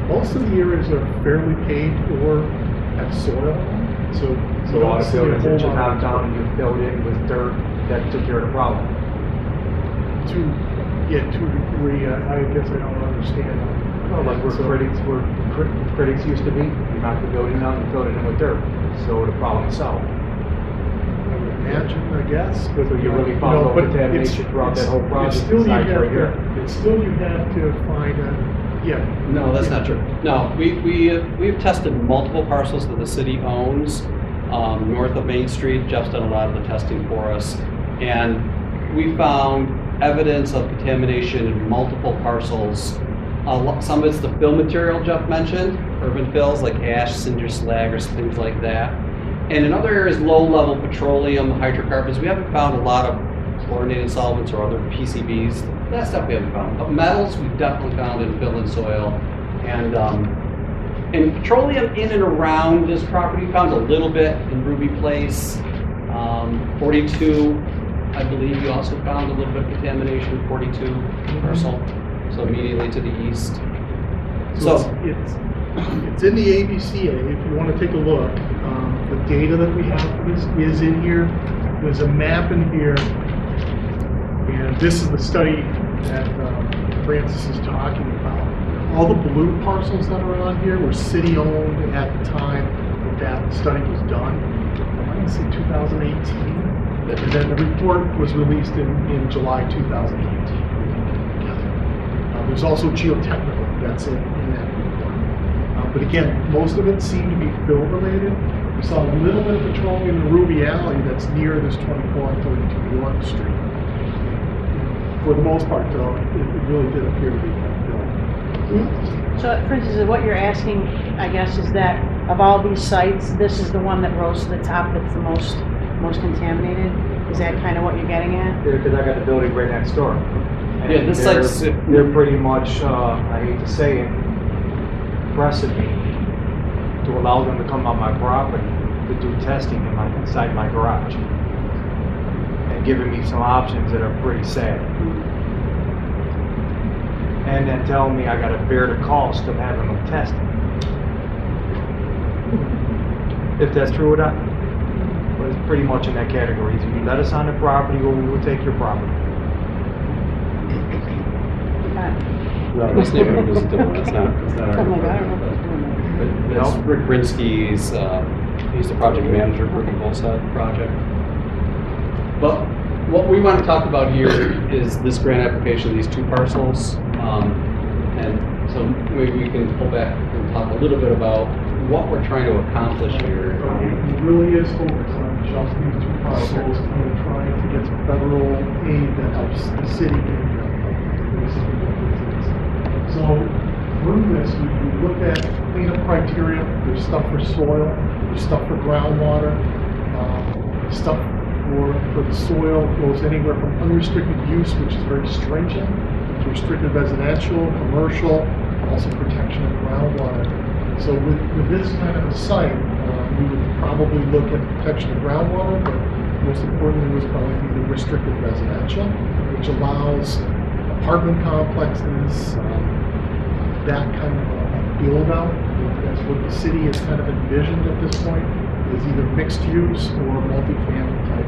S7: Most of the areas are fairly paved or have soil on it. So you
S13: So all
S7: don't
S13: the
S7: see a
S13: buildings
S7: whole
S13: that you
S7: lot
S13: knocked
S7: of-
S13: down and you filled in with dirt, that took care of the problem.
S7: to a degree, I guess I don't understand.
S13: Well, like where critics used to be, you knocked the building down and filled it in with dirt, so the problem solved.
S7: I would imagine, I guess. But,
S13: So you really found no contamination throughout that whole project
S7: It's still you
S13: besides
S7: have
S13: right here.
S7: to, it's still you have to find a, yeah.
S12: No, that's not true. No, we've tested multiple parcels that the city owns, north of Main Street. Jeff's done a lot of the testing for us. And we found evidence of contamination in multiple parcels. Some of it's the fill material Jeff mentioned, urban fills like ash, cinder, slag, or things like that. And in other areas, low-level petroleum, hydrocarbons. We haven't found a lot of chlorinated solvents or other PCBs. That stuff we haven't found. But metals we've definitely found in fill and soil. And petroleum in and around this property, found a little bit in Ruby Place. 42, I believe you also found a little bit of contamination, 42 parcel, so immediately to the east.
S7: So it's in the ABCA, if you want to take a look. The data that we have for this is in here. There's a map in here. And this is the study that Francis is talking about. All the blue parcels that are on here were city-owned at the time that study was done. I want to say 2018. And then the report was released in July 2018. There's also geotechnical that's in that report. But again, most of it seemed to be fill related. We saw a little bit of petroleum in Ruby Alley that's near this 24 and 32 York Street. For the most part, though, it really did appear to be fill.
S11: So, for instance, what you're asking, I guess, is that of all these sites, this is the one that rose to the top that's the most contaminated? Is that kind of what you're getting at?
S13: Yeah, because I got the building right next door. And
S12: Yeah, this site's-
S13: they're pretty much, I hate to say it, pressing me to allow them to come on my property to do testing inside my garage. And giving me some options that are pretty sad. And then telling me I gotta bear the cost of having them tested. If that's true or not. But it's pretty much in that category. Either you let us on the property or we will take your property.
S12: No, this neighborhood is different. It's not our
S11: Oh my God, I
S12: neighborhood.
S11: don't know what's doing that.
S12: But that's Rick Brinsky's, he's the project manager for the Bullseye project. But what we want to talk about here is this grant application, these two parcels. And so maybe we can pull back and talk a little bit about what we're trying to accomplish here.
S7: It really is focused on just these two parcels and trying to get some federal aid that helps the city get basically what this is. So through this, we looked at cleanup criteria. There's stuff for soil, there's stuff for groundwater, stuff for the soil goes anywhere from unrestricted use, which is very stringent, to restricted residential, commercial, also protection of groundwater. So with this kind of a site, we would probably look at protection of groundwater, but most importantly was probably be the restricted residential, which allows apartment complexes, that kind of a build out. That's what the city has kind of envisioned at this point, is either mixed use or multifamily type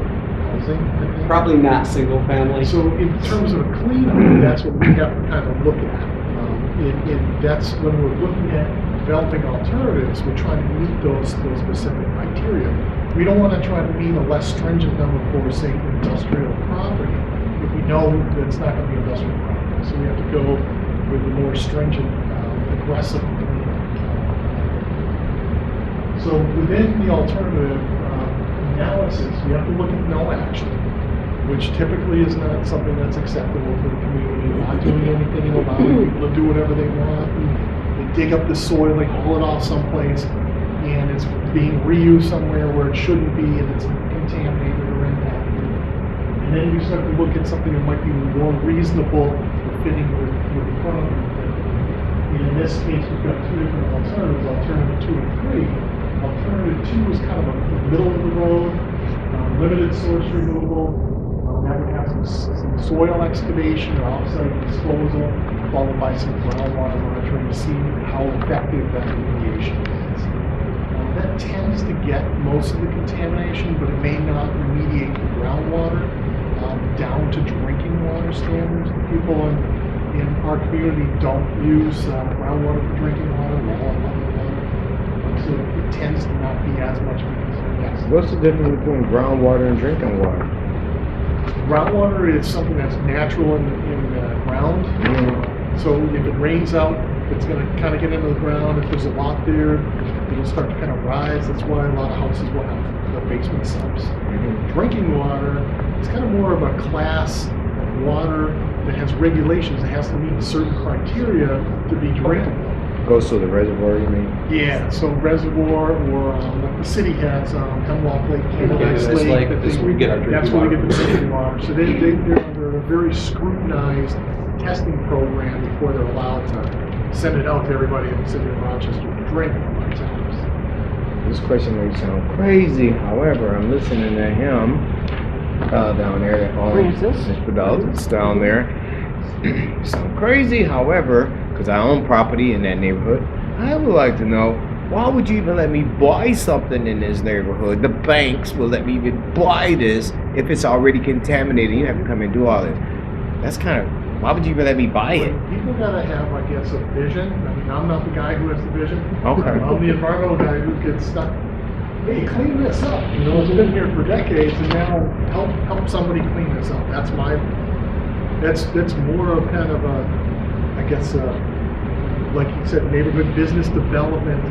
S7: housing. I think.
S12: Probably not single family.
S7: So in terms of a cleanup, that's what we have to kind of look at. And that's when we're looking at developing alternatives, we're trying to meet those specific criteria. We don't want to try to meet a less stringent number for, say, industrial property if we know that it's not going to be industrial property. So we have to go with the more stringent, aggressive cleanup. So within the alternative analysis, we have to look at no action, which typically is not something that's acceptable to the community. Not doing anything about it. People do whatever they want. They dig up the soil, they haul it off someplace, and it's being reused somewhere where it shouldn't be, and it's contaminated or impacted. And then you start to look at something that might be more reasonable fitting with the front. In this case, we've got two different alternatives, alternative 2 and 3. Alternative 2 is kind of a middle of the road, limited source removal. That would have some soil excavation or offsite disposal, followed by some groundwater monitoring to see how effective that remediation is. that tends to get most of the contamination, but it may not remediate the groundwater down to drinking water standards. People in our community don't use groundwater for drinking water, they all other water. So it tends to not be as much of a concern. Yes.
S3: What's the difference between groundwater and drinking water?
S7: Groundwater is something that's natural in the ground. So if it rains out, it's going to kind of get into the ground. If there's a lot there, it'll start to kind of rise. That's why a lot of houses will have the basement sumps. Drinking water is kind of more of a class of water that has regulations. It has to meet certain criteria to be drinkable.
S3: Goes to the reservoir, you mean?
S7: Yeah, so reservoir or like the city has Hemlock Lake, Canada's
S12: Canada's
S7: Lake.
S12: Lake is where we get our
S7: That's
S12: drinking
S7: where we
S12: water.
S7: get the drinking water. So they're under a very scrutinized testing program before they're allowed to send it out to everybody in the city of Rochester to drink from our taps.
S3: This question may sound crazy, however, I'm listening to him down there, that owns Mr. Dalton's down there. Sound crazy, however, because I own property in that neighborhood, I would like to know, why would you even let me buy something in this neighborhood? The banks will let me even buy this if it's already contaminated. You have to come and do all this. That's kind of, why would you even let me buy it?
S7: People gotta have, I guess, a vision. I mean, I'm not the guy who has the vision.
S3: Okay.
S7: I'm the environmental guy who gets stuck. Hey, clean this up. You know, it's been here for decades, and now help somebody clean this up. That's more of kind of a, I guess, like you said, neighborhood business development,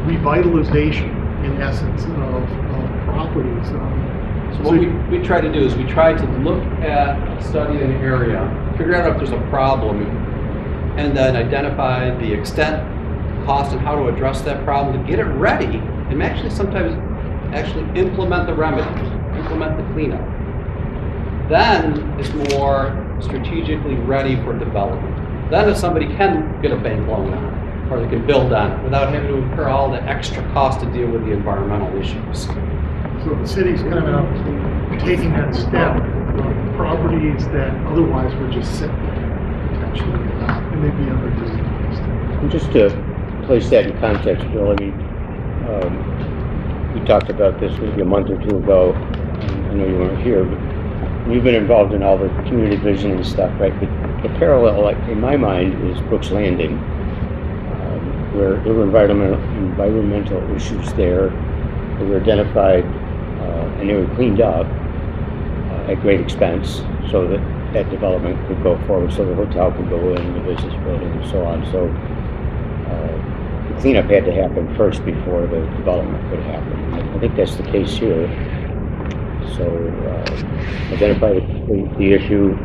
S7: revitalization, in essence, of properties.
S12: So what we try to do is we try to look at, study an area, figure out if there's a problem, and then identify the extent, cost, and how to address that problem to get it ready, and sometimes implement the remedies, implement the cleanup. Then it's more strategically ready for development. Then if somebody can get a bank loan on it, or they can build on it without having to incur all the extra cost to deal with the environmental issues.
S7: So the city's kind of taking that step on properties that otherwise would just sit there potentially, and they'd be underutilized.
S9: And just to place that in context, Bill, I mean, we talked about this maybe a month or two ago. I know you weren't here, but you've been involved in all the community vision and stuff, right? But the parallel, like in my mind, is Brooks Landing, where there were environmental issues there. They were identified and they were cleaned up at great expense, so that development could go forward, so the hotel could go in, the business building, and so on. So the cleanup had to happen first before the development could happen. I think that's the case here. So identify the issue,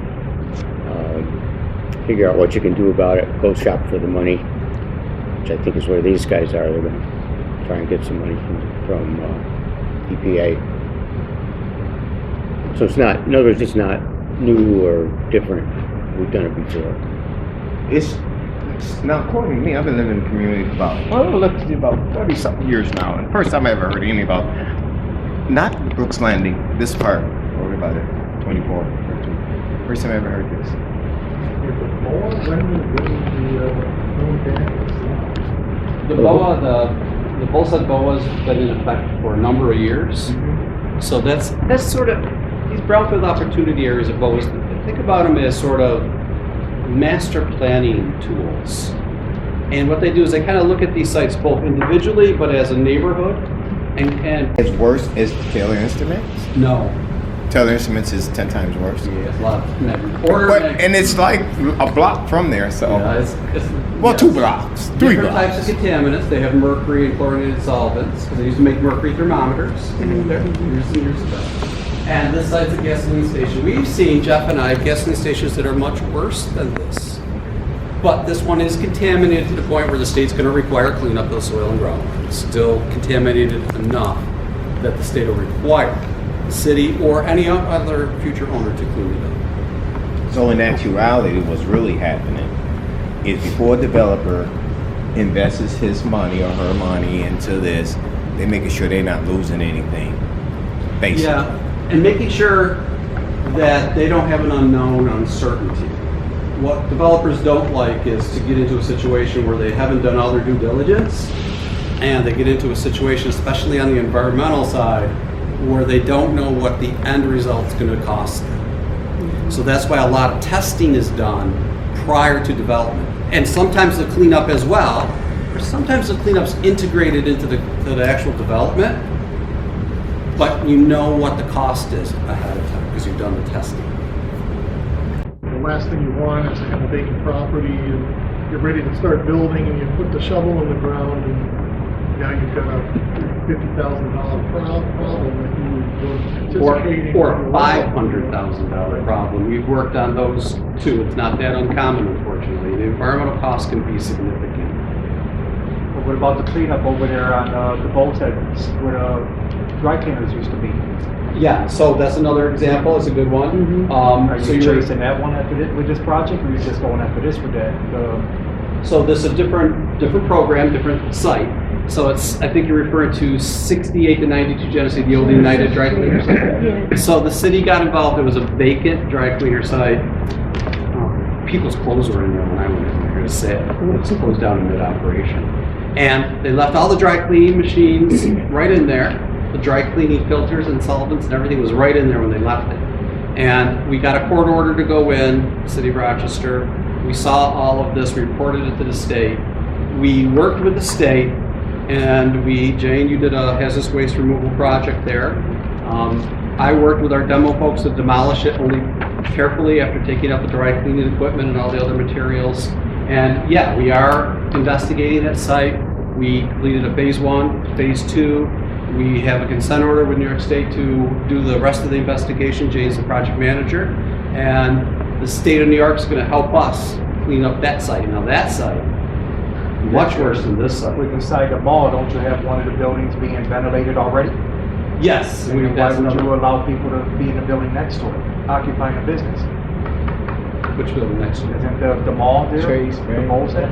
S9: figure out what you can do about it, go shop for the money, which I think is where these guys are. They're going to try and get some money from EPA. So it's not, in other words, it's not new or different. We've done it before.
S3: It's now, according to me, I've been living in the community about 30-something years now. And the first time I ever heard anything about, not Brooks Landing, this part, or about it, 24, 13. First time I ever heard this.
S12: The BOA, the both said BOA's been in effect for a number of years. So that's sort of, these brownfield opportunity areas of BOA's, think about them as sort of master planning tools. And what they do is they kind of look at these sites both individually, but as a neighborhood. And
S3: As worse as Taylor Instruments?
S12: no.
S3: Taylor Instruments is 10 times worse.
S12: Yeah, it's a lot of
S3: And it's like a block from there, so.
S12: Yeah,
S3: 2 blocks, 3
S12: different
S3: blocks.
S12: types of contaminants. They have mercury and chlorinated solvents because they used to make mercury thermometers years and years ago. And this site's a gasoline station. We've seen, Jeff and I, gasoline stations that are much worse than this. But this one is contaminated to the point where the state's going to require cleanup of the soil and groundwater. It's still contaminated enough that the state will require the city or any other future owner to clean it up.
S3: So in actuality, what's really happening is before a developer invests his money or her money into this, they're making sure they're not losing anything, basically.
S12: Yeah, and making sure that they don't have an unknown uncertainty. What developers don't like is to get into a situation where they haven't done all their due diligence and they get into a situation, especially on the environmental side, where they don't know what the end result's going to cost them. So that's why a lot of testing is done prior to development. And sometimes the cleanup as well, or sometimes the cleanup's integrated into the actual development, but you know what the cost is ahead of time because you've done the testing.
S7: The last thing you want is to have a vacant property and you're ready to start building and you put the shovel in the ground and now you've got a $50,000 problem that you were anticipating.
S12: Or a $500,000 problem. We've worked on those too. It's not that uncommon, unfortunately. The environmental costs can be significant.
S13: But what about the cleanup over there on the boat head where the dry cleaners used to be?
S12: Yeah, so that's another example. It's a good one.
S13: Are
S12: So
S13: you
S12: you're
S13: chasing that one after this, with this project, or are you just going after this with that?
S12: So this is a different program, different site. So it's, I think you're referring to 68 to 92 Genesee, the old United Dry Cleaner site. So the city got involved. There was a vacant dry cleaner site. People's clothes were in there when I went in there to say it was closed down in mid-operation. And they left all the dry cleaning machines right in there. The dry cleaning filters and solvents and everything was right in there when they left it. And we got a court order to go in, City of Rochester. We saw all of this, we reported it to the state. We worked with the state, and Jane, you did a hazardous waste removal project there. I worked with our demo folks to demolish it only carefully after taking out the dry cleaning equipment and all the other materials. And yeah, we are investigating that site. We completed a phase 1, phase 2. We have a consent order with New York State to do the rest of the investigation. Jane's the project manager. And the state of New York is going to help us clean up that site. Now that site, much worse than this site.
S13: With inside the mall, don't you have one of the buildings being ventilated already?
S12: Yes.
S13: And why would you allow people to be in the building next to it, occupying a business?
S12: Which building next to it?
S13: Isn't the mall there?
S3: Chase,
S13: The mall's there?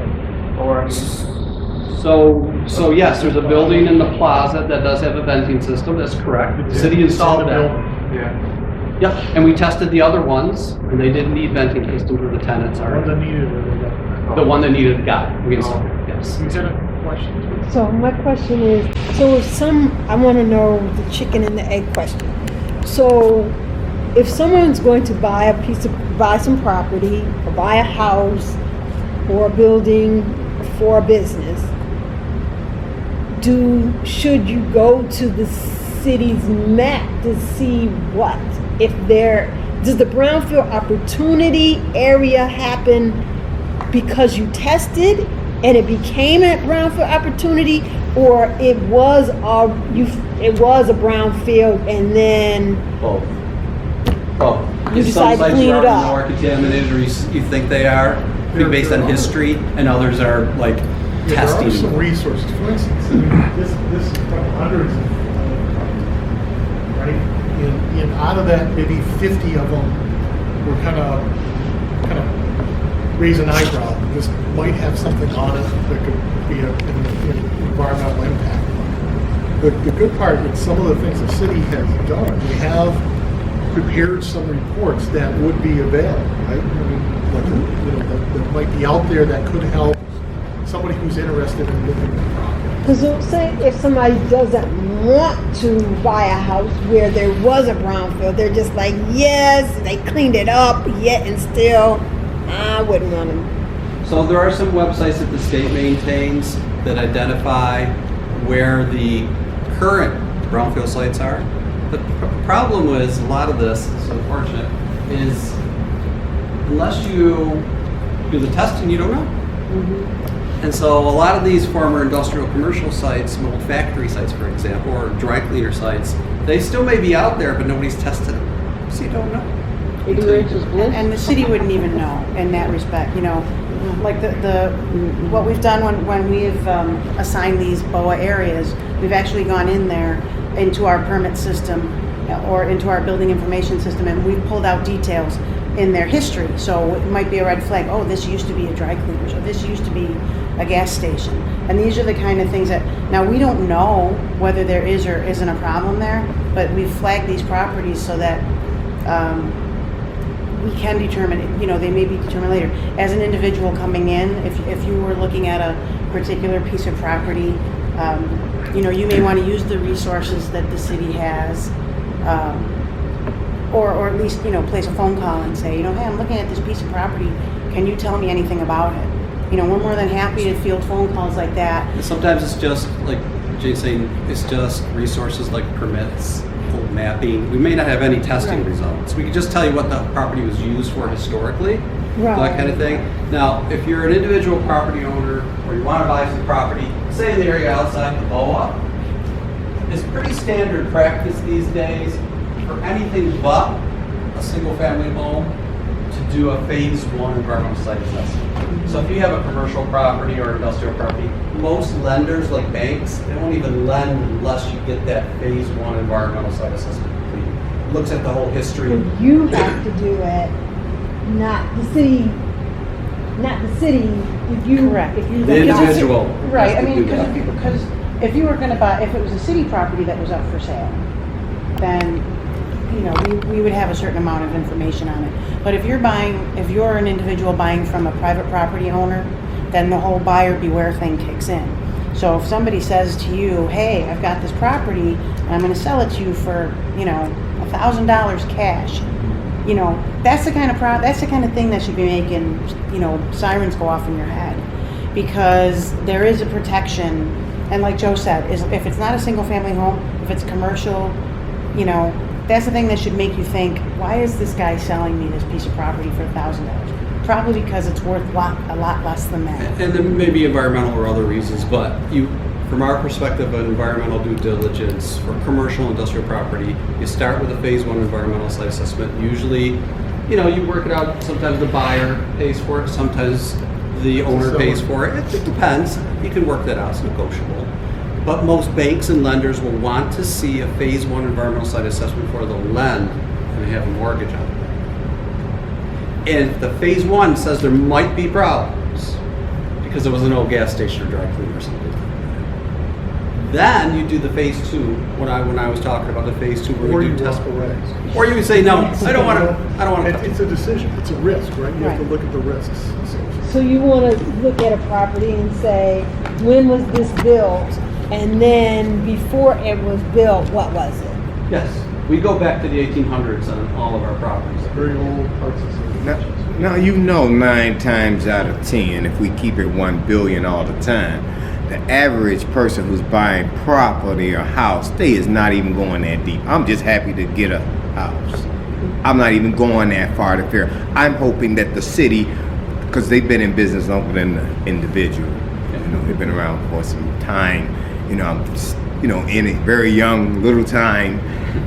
S13: Or, I mean,
S12: So yes, there's a building in the plaza that does have a venting system, that's correct. The city installed that.
S13: yeah.
S12: Yeah, and we tested the other ones, and they didn't need venting systems with the tenants
S7: One
S12: already.
S7: that needed it.
S12: The one that needed got it, we installed it, yes.
S7: You had a question?
S11: So my question is, so if I want to know the chicken and the egg question. So if someone's going to buy some property, or buy a house, or a building for a business, should you go to the city's map to see what? Does the Brownfield Opportunity Area happen because you tested and it became a Brownfield Opportunity, or it was a Brownfield and then
S12: Both.
S11: You
S12: If some
S11: decide to
S12: sites
S11: clean
S12: are
S11: it up.
S12: more contaminated, or you think they are, based on history, and others are like
S7: Yeah, there are
S12: testing.
S7: some resources. For instance, I mean, this is from hundreds of right? And out of that, maybe 50 of them were kind of raise an eyebrow. This might have something on it that could be an environmental impact. The good part is some of the things the city has done. We have prepared some reports that would be available, right? I mean, that might be out there that could help somebody who's interested in looking at the property.
S11: Because say if somebody doesn't want to buy a house where there was a brownfield, they're just like, yes, they cleaned it up, yet and still, I wouldn't want to.
S12: So there are some websites that the state maintains that identify where the current brownfield sites are. The problem is a lot of this, it's unfortunate, is unless you do the testing, you don't know. Mm-hmm. And so a lot of these former industrial commercial sites, old factory sites, for example, or dry cleaner sites, they still may be out there, but nobody's tested them. So you don't know.
S4: And the city wouldn't even know in that respect, you know, like what we've done when we've assigned these BOA areas, we've actually gone in there into our permit system or into our building information system, and we've pulled out details in their history. So it might be a red flag. Oh, this used to be a dry cleaner, so this used to be a gas station. And these are the kind of things that, now we don't know whether there is or isn't a problem there, but we've flagged these properties so that we can determine, you know, they may be determined later. As an individual coming in, if you were looking at a particular piece of property You know, you may want to use the resources that the city has, or at least, you know, place a phone call and say, you know, hey, I'm looking at this piece of property. Can you tell me anything about it? You know, we're more than happy to field phone calls like that.
S12: Sometimes it's just, like Jay's saying, it's just resources like permits, full mapping. We may not have any testing results. We can just tell you what the property was used for historically, that kind of thing. Now, if you're an individual property owner or you want to buy some property, say in the area outside the BOA, it's pretty standard practice these days for anything but a single-family home to do a phase 1 environmental site assessment. So if you have a commercial property or industrial property, most lenders, like banks, they won't even lend unless you get that phase 1 environmental site assessment complete. Looks at the whole history.
S11: You have to do it, not the city. Not the city. If you
S4: Correct.
S11: If you
S12: The individual.
S4: Right,
S12: has
S4: I
S12: to
S4: mean,
S12: do that.
S4: because if you were going to buy, if it was a city property that was up for sale, then, you know, we would have a certain amount of information on it. But if you're an individual buying from a private property owner, then the whole buyer beware thing kicks in. So if somebody says to you, hey, I've got this property and I'm going to sell it to you for, you know, $1,000 cash, you know, that's the kind of thing that should be making, you know, sirens go off in your head, because there is a protection. And like Joe said, is if it's not a single family home, if it's commercial, you know, that's the thing that should make you think, why is this guy selling me this piece of property for $1,000? Probably because it's worth a lot less than that.
S12: And there may be environmental or other reasons, but from our perspective of environmental due diligence for commercial industrial property, you start with a phase 1 environmental site assessment. Usually, you know, you work it out. Sometimes the buyer pays for it. Sometimes the owner pays for it. It depends. You can work that out. It's negotiable. But most banks and lenders will want to see a phase 1 environmental site assessment before they'll lend and they have a mortgage on it. And the phase 1 says there might be problems because there was an old gas station or dry cleaner or something. Then you do the phase 2. When I was talking about the phase 2, where we do test regs. Or you would say, no, I don't want to.
S7: It's a decision. It's a risk, right? You have to look at the risks.
S11: So you want to look at a property and say, when was this built? And then before it was built, what was it?
S12: Yes, we go back to the 1800s on all of our properties.
S7: Very old parts of the
S3: Now, you know, 9 times out of 10, if we keep it 1 billion all the time, the average person who's buying property or house, they is not even going that deep. I'm just happy to get a house. I'm not even going that far to fear. I'm hoping that the city, because they've been in business longer than the individual, you know, they've been around for some time, you know, in a very young little time,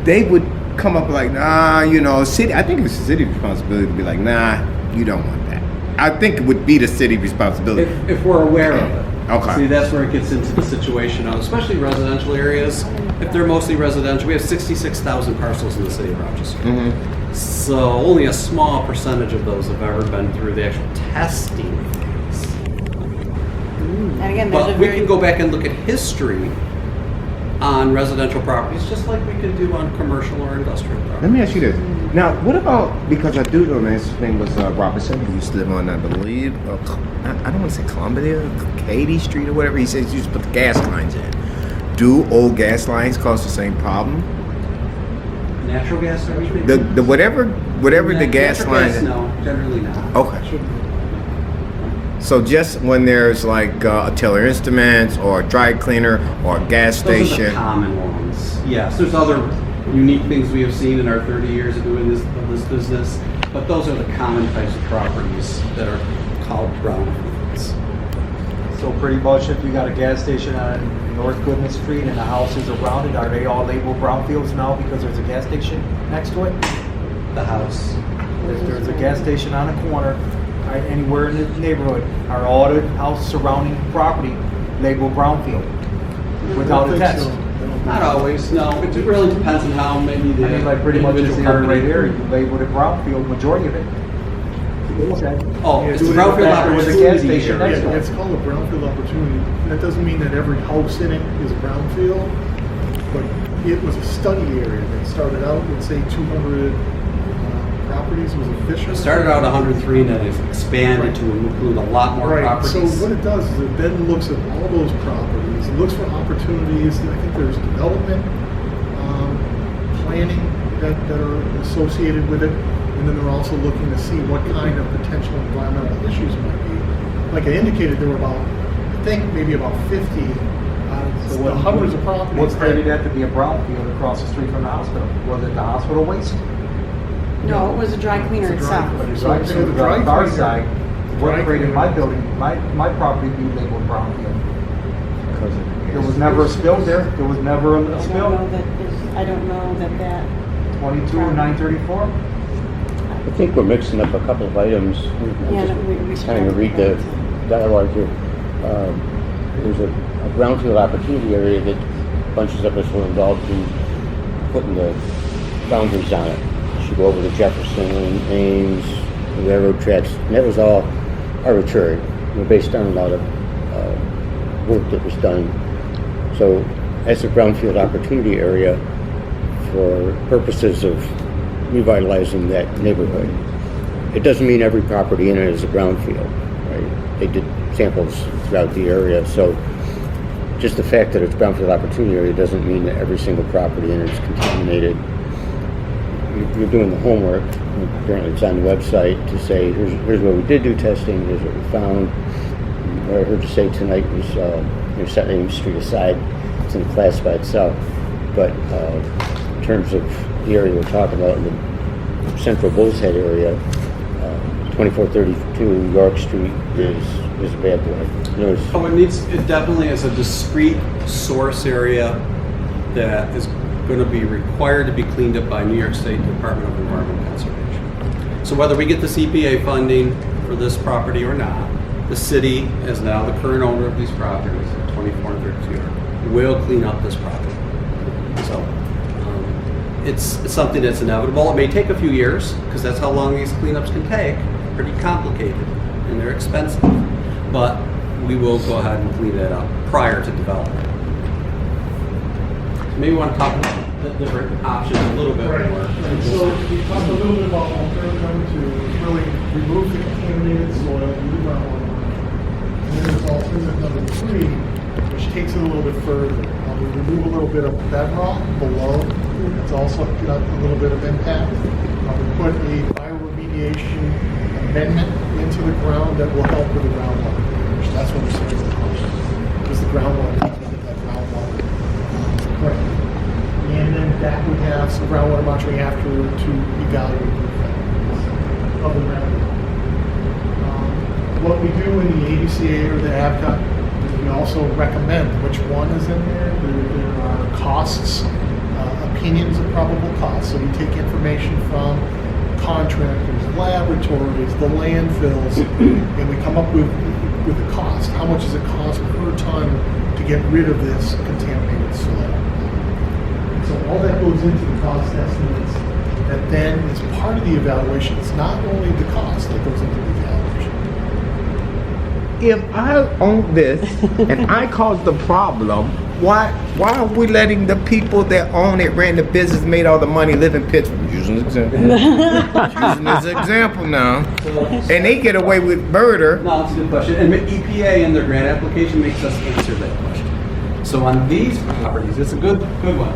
S3: they would come up like, nah, you know, city. I think it's the city's responsibility to be like, nah, you don't want that. I think it would be the city responsibility.
S12: If we're aware of it.
S3: Okay.
S12: See, that's where it gets into the situation of, especially residential areas. If they're mostly residential, we have 66,000 parcels in the city of Rochester.
S3: Mm-hmm.
S12: So only a small percentage of those have ever been through the actual testing phase.
S4: And again, there's
S12: But we can go back and look at history on residential properties, just like we could do on commercial or industrial properties.
S3: Let me ask you this. Now, what about, because I do know his name was Robinson, who used to live on, I believe, I don't want to say Columbia, Katy Street or whatever. He says he used to put the gas lines in. Do old gas lines cause the same problem?
S12: Natural gas or anything?
S3: The whatever the gas
S12: Natural
S3: lines.
S12: gas, no, generally not.
S3: Okay. So just when there's like a Taylor Instruments or a dry cleaner or a gas
S12: Those
S3: station.
S12: are the common ones. Yes, there's other unique things we have seen in our 30 years of doing this business, but those are the common types of properties that are called brownfields.
S13: So pretty much if you got a gas station on North Goodman Street and the houses around it, are they all labeled brownfields now because there's a gas station next to it?
S12: The house.
S13: If there's a gas station on a corner, right, anywhere in the neighborhood, are all the houses surrounding property labeled brownfield without a test?
S12: Not always, no. It really depends on how maybe the
S13: I mean, like pretty much this
S12: individual
S13: area right
S12: company.
S13: here, you labeled it brownfield, majority of it.
S12: Oh, it's a
S7: Doing
S12: brownfield
S7: that with a gas
S12: opportunity
S7: station
S12: area.
S7: next to it. It's called a brownfield opportunity. That doesn't mean that every house in it is a brownfield, but it was a study area that started out with, say, 200 properties. Was it Fisher?
S12: It started out 103 and then it's expanded to include a lot more
S7: Right.
S12: properties.
S7: So what it does is it then looks at all those properties opportunities. It looks for opportunities. I think there's development, planning that are associated with it, and then they're also looking to see what kind of potential environmental issues might be. Like I indicated, there were I think maybe about 50
S6: So
S7: hundreds of properties.
S6: What's created that to be a brownfield across the street from the hospital? Was it the hospital waste?
S11: No, it was a dry cleaner
S7: It's a dry
S11: itself.
S7: cleaner.
S6: So
S7: So the dry
S6: the our
S7: cleaner-
S6: side,
S7: dry
S6: what created
S7: cleaner-
S6: my building, my property be labeled brownfield? There was never a spill there. There was never a
S11: I don't
S6: spill.
S11: know I don't know that
S6: 22 and 934.
S9: I think we're mixing up a couple of items. I'm
S11: Yeah,
S9: just
S11: we
S9: trying to read the dialogue here. There's a brownfield opportunity area that bunches of us were involved in putting the boundaries on it. You should go over to Jefferson, Ames, the railroad tracks, and that was all arbitrary, based on a lot of work that was done. So as a brownfield opportunity area, for purposes of revitalizing that neighborhood, it doesn't mean every property in it is a brownfield, right? They did samples throughout the area, so just the fact that it's brownfield opportunity area doesn't mean that every single property in it is contaminated. You're doing the homework. Apparently, it's on the website to say here's where we did do testing. Here's what we found. What I heard you say tonight was you're setting Ames Street aside. It's in a class by itself, but in terms of the area we're talking about, in the central Bull's Head area, 2432 York Street is a bad boy.
S12: Oh, it definitely is a discrete source area that is going to be required to be cleaned up by New York State Department of Environmental Conservation. So whether we get this EPA funding for this property or not, the city, as now the current owner of these properties, 24 and 32 York, will clean up this property. So it's something that's inevitable. It may take a few years, because that's how long these cleanups can take. Pretty complicated, and they're expensive. But we will go ahead and clean that up prior to development. Maybe we want to talk about the different options a little bit
S7: Right.
S12: more.
S7: And so we talked a little bit about alternative number 2, is really remove the contaminated soil, do the groundwater. And then there's alternative number 3, which takes it a little bit further. We remove a little bit of bedrock below. It's also got a little bit of impact. We put a bioremediation amendment into the ground that will help with the groundwater. Which that's what we're saying is the question. Because the groundwater, you can get that groundwater correct. And then that would have some groundwater monitoring after to evaluate the effectiveness of the groundwater. What we do in the ADCA or the ABCA is we also recommend which one is in there. There are costs, opinions of probable costs. So we take information from contractors, laboratories, the landfills, and we come up with the cost. How much does it cost per ton to get rid of this contaminated soil? And so all that goes into the cost estimates that then is part of the evaluation. It's not only the cost that goes into the evaluation.
S3: If I own this and I caused the problem, why are we letting the people that own it, ran the business, made all the money, live in Pittsburgh? Using an example. Using this example now. And they get away with murder.
S12: No, it's a good question. And EPA in their grant application makes us answer that question. So on these properties, it's a good one.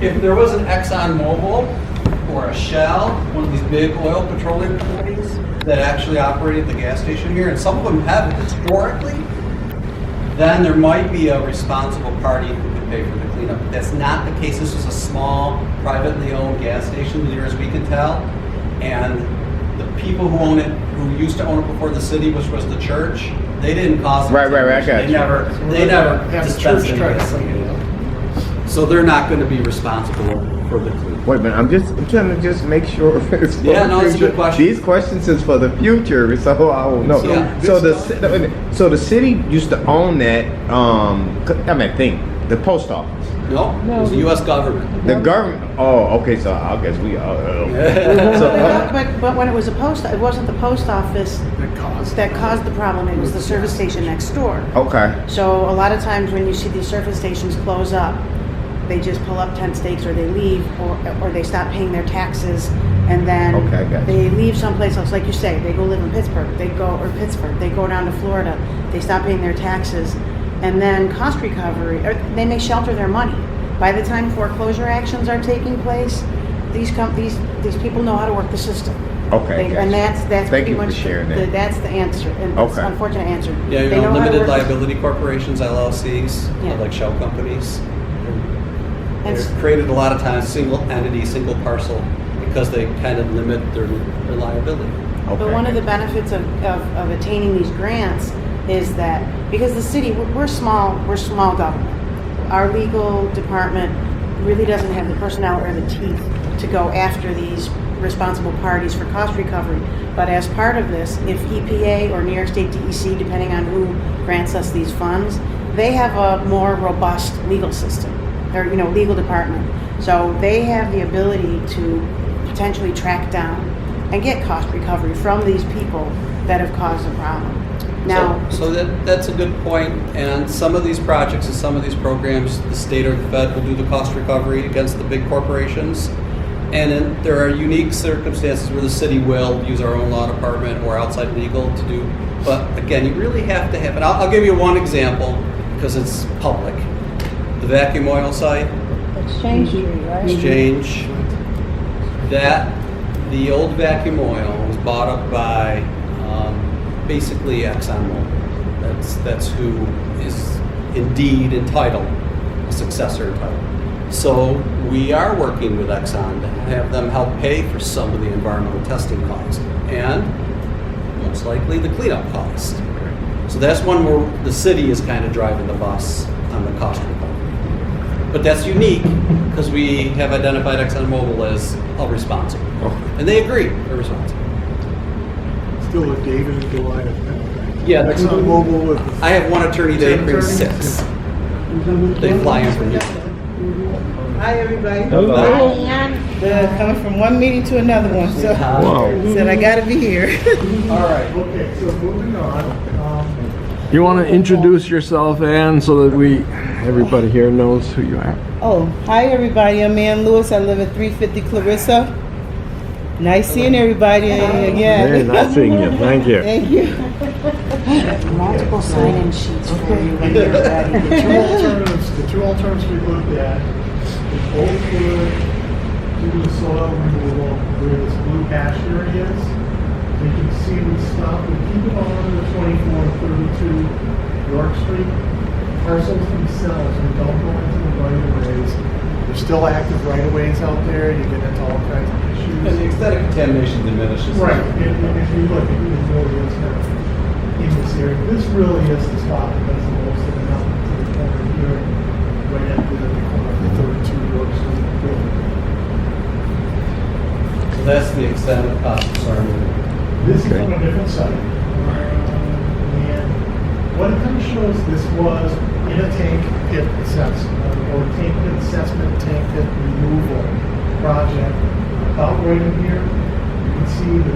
S12: If there was an ExxonMobil or a Shell, one of these big oil petroleum companies that actually operated the gas station here, and some of them have historically, then there might be a responsible party who could pay for the cleanup. That's not the case. This was a small, privately owned gas station, near as we can tell. And the people who own it, who used to own it before the city, which was the church, they didn't cause it.
S3: Right, I got you.
S12: They never
S7: Have the
S12: dispensed
S7: church
S12: any
S7: try to
S12: gas.
S7: clean it up.
S12: So they're not going to be responsible for the cleanup.
S3: Wait a minute, I'm trying to just make sure it's for
S12: Yeah, no,
S3: the
S12: it's a
S3: future.
S12: good question.
S3: These questions is for the future, so I will know.
S12: Yeah.
S3: So the city used to own that. The post office.
S12: No, it was the U.S. government.
S3: The government. Oh, okay. So I guess we are.
S11: But when it was it wasn't the post office that caused the problem. It was the service station next door.
S3: Okay.
S11: So a lot of times when you see these service stations close up, they just pull up tent stakes or they leave or they stop paying their taxes and then
S3: Okay, I got you.
S11: they leave someplace else. Like you say, they go live in Pittsburgh. They go down to Florida. They stop paying their taxes
S4: And then cost recovery, they may shelter their money. By the time foreclosure actions are taking place, these people know how to work the system.
S3: Okay.
S4: And that's
S3: Thank
S4: pretty
S3: you for
S4: much
S3: sharing that.
S4: that's the answer. And it's
S3: Okay.
S4: an unfortunate answer.
S12: Yeah, you
S4: They
S12: know,
S4: know how to
S12: limited
S4: work the-
S12: liability corporations, LLCs,
S4: Yeah.
S12: like shell companies.
S4: And
S12: They're created a lot of times single entity, single parcel, because they kind of limit their liability.
S4: But one of the benefits of attaining these grants is that because the city, we're small government. Our legal department really doesn't have the personnel or the teeth to go after these responsible parties for cost recovery. But as part of this, if EPA or New York State DEC, depending on who grants us these funds, they have a more robust legal system, or legal department. So they have the ability to potentially track down and get cost recovery from these people that have caused the problem. Now,
S12: So that's a good point. And some of these projects and some of these programs, the state or the fed will do the cost recovery against the big corporations. And then there are unique circumstances where the city will use our own law department or outside legal to do. But again, you really have to have it. I'll give you one example because it's public. The vacuum oil site,
S11: Exchange Street, right?
S12: Exchange, the old vacuum oil was bought up by basically ExxonMobil. That's who is indeed entitled, a successor entitled. So we are working with Exxon to have them help pay for some of the environmental testing costs and most likely the cleanup cost. So that's one where the city is kind of driving the bus on the cost recovery. But that's unique because we have identified ExxonMobil as responsible. And they agree they're responsible.
S7: Still a David and Goliath.
S12: Yeah,
S7: ExxonMobil with.
S12: I have one attorney, they bring 6. They fly in from here.
S14: Hi, everybody.
S12: Hello.
S14: Coming from one meeting to another one, so said I gotta be here.
S7: All right, okay, so moving on.
S1: You want to introduce yourself, Ann, so that everybody here knows who you are?
S14: Oh, hi, everybody. I'm Ann Lewis. I live at 350 Clarissa. Nice seeing everybody again.
S1: Very nice seeing you. Thank you.
S14: Thank you.
S4: multiple sign-in sheets for you when
S7: The
S4: you're ready.
S7: two alternatives we looked at, they both would do the soil removal where this blue hash area is. You can see we stopped and keep it on the 24 and 32 York Street. Parcels themselves, we don't go into the right-of-ways. There's still active right-of-ways out there. You get into all kinds of issues.
S12: And the extent of contamination diminishes.
S7: Right, and if you look, it really is kind of in this area. This really is the spot that does the most of it up to the corner here, right at the corner of the 32 York Street building.
S12: So that's the extent of the cost of soil removal.
S7: This is on a different site. And what it kind of shows, this was in a tank pit assessment, or tank pit assessment, tank pit removal project. About right in here, you can see the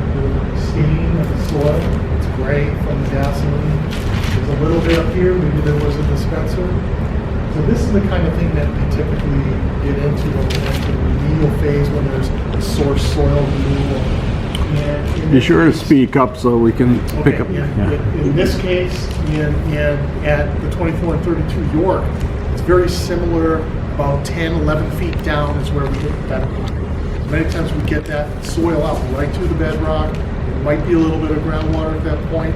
S7: staining of the soil. It's gray from the gasoline. There's a little bit up here, maybe there was a dispenser. So this is the kind of thing that we typically get into when we enter the remedial phase when there's source soil removal. And
S1: Be sure to speak up so we can pick up.
S7: in this case, at the 24 and 32 York, it's very similar, about 10, 11 feet down is where we get that. Many times we get that soil out right to the bedrock. There might be a little bit of groundwater at that point.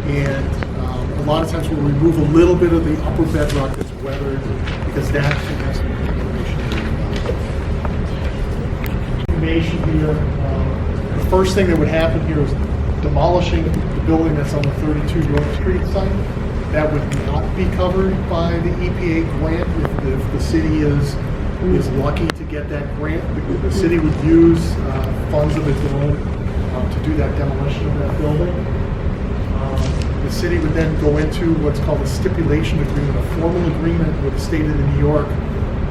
S7: And a lot of times we'll remove a little bit of the upper bedrock that's weathered because that's some information here. The first thing that would happen here is demolishing the building that's on the 32 York Street site. That would not be covered by the EPA grant if the city is lucky to get that grant. The city would use funds of its own to do that demolition of that building. The city would then go into what's called a stipulation agreement, a formal agreement with the state of New York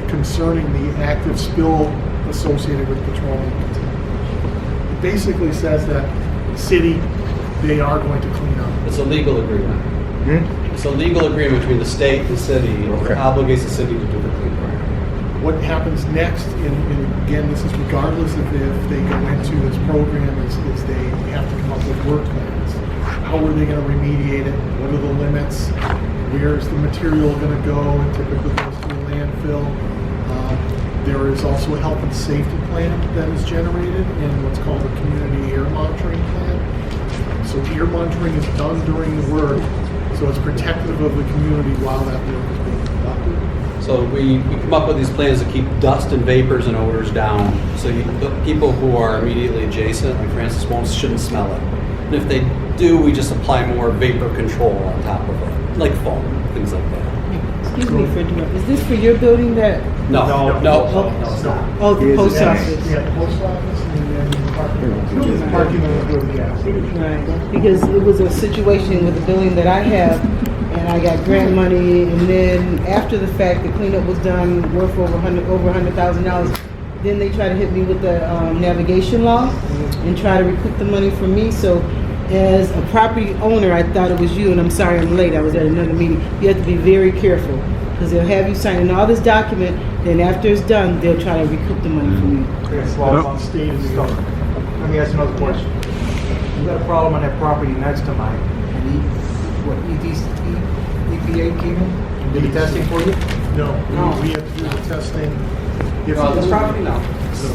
S7: concerning the active spill associated with petroleum contamination. Basically says that the city, they are going to clean up.
S12: It's a legal agreement. It's a legal agreement between the state and the city that obligates the city to do the clean work.
S7: What happens next, and again, this is regardless if they go into this program, is they have to come up with work plans. How are they going to remediate it? What are the limits? where's the material going to go? It typically goes to a landfill. There is also a health and safety plan that is generated in what's called a community air monitoring plan. So air monitoring is done during the work, so it's protective of the community while that work is being conducted.
S12: So we come up with these plans to keep dust and vapors and odors down, so the people who are immediately adjacent, like Francis Wilms, shouldn't smell it. And if they do, we just apply more vapor control on top of it, like foam, things like that.
S14: Excuse me for interrupting. Is this for your building that?
S12: No, no, it's not.
S14: Oh, the post office.
S7: Yeah, the post office and then the parking lot.
S14: Right, because it was a situation with the building that I have, and I got grant money, and then after the fact, the cleanup was done, worth over $100,000. Then they try to hit me with the navigation law and try to recoup the money from me. So as a property owner, I thought it was you, and I'm sorry I'm late. I was at another meeting. You have to be very careful because they'll have you signing all this document. Then after it's done, they'll try to recoup the money from you.
S13: Yes, well, on state and stuff. Let me ask another question. You got a problem on that property next to mine. EPA came in? Did the testing for you?
S7: No, we have to do the testing. If
S12: This property, no.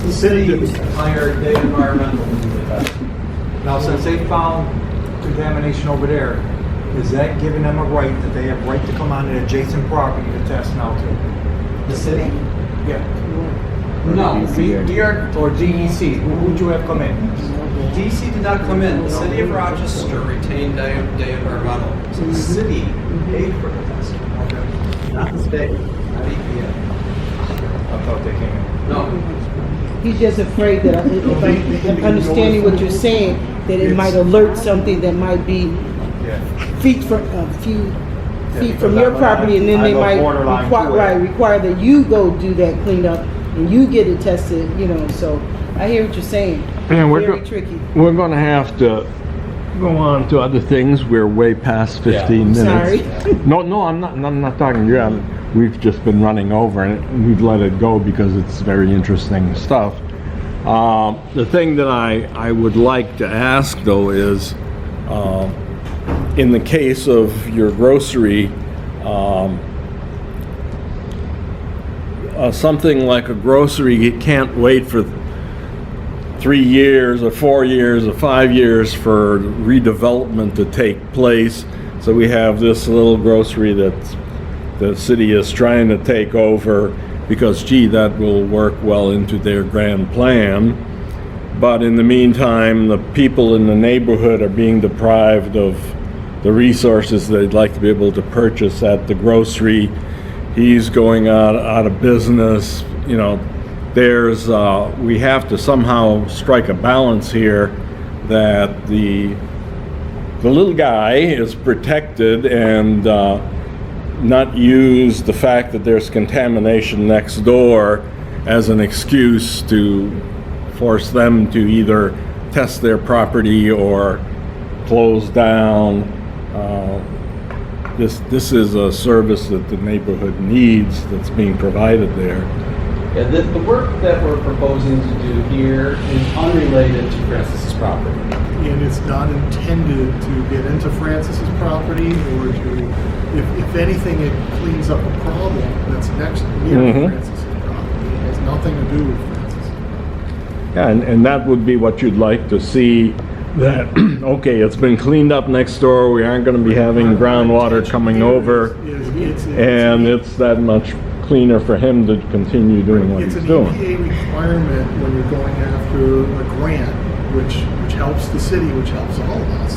S7: The city
S12: hired Data Environmental to do the testing.
S13: Now, since they found contamination over there, is that giving them a right that they have right to come on an adjacent property to test now too?
S12: The city?
S13: Yeah.
S12: No,
S13: We are, or DEC, who would you have come in?
S12: DC did not come in. The city of Rochester retained Data Environmental. So the city paid for the testing. Okay. Not the state, not EPA.
S13: I thought they came in.
S12: No.
S14: He's just afraid that if I'm understanding what you're saying, that it might alert something that might be feet from your property, and then they might require that you go do that cleanup and you get it tested. So I hear what you're saying.
S1: And
S14: Very tricky.
S1: we're going to have to go on to other things. We're way past 15 minutes.
S14: Sorry.
S1: No, I'm not talking to you. We've just been running over and we've let it go because it's very interesting stuff. The thing that I would like to ask though is, in the case of your grocery, something like a grocery, you can't wait for 3 years or 4 years or 5 years for redevelopment to take place. So we have this little grocery that the city is trying to take over because, gee, that will work well into their grand plan. But in the meantime, the people in the neighborhood are being deprived of the resources they'd like to be able to purchase at the grocery. He's going out of business. We have to somehow strike a balance here that the little guy is protected and not use the fact that there's contamination next door as an excuse to force them to either test their property or close down. This is a service that the neighborhood needs that's being provided there.
S12: Yeah, the work that we're proposing to do here is unrelated to Francis's property.
S7: And it's not intended to get into Francis's property or to, if anything, it cleans up a problem that's next near Francis's property. It has nothing to do with Francis.
S1: Yeah, and that would be what you'd like to see, that, okay, it's been cleaned up next door, we aren't going to be having groundwater coming over, and it's that much cleaner for him to continue doing what he's doing.
S7: It's an EPA requirement when you're going after a grant, which helps the city, which helps all of us,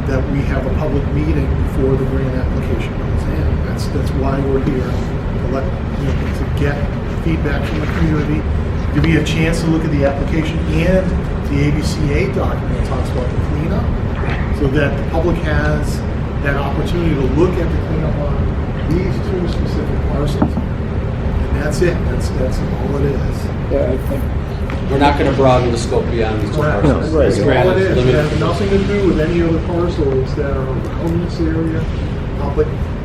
S7: that we have a public meeting before the grant application goes in. That's why we're here, to get feedback from the community, give you a chance to look at the application and the ABCA document that talks about the cleanup, so that the public has that opportunity to look at the cleanup on these two specific parcels. And that's it. That's all it is.
S12: We're not going to broaden the scope beyond these two parcels.
S7: That's all it is. It
S12: Limited.
S7: has nothing to do with any other parcels that are around this area.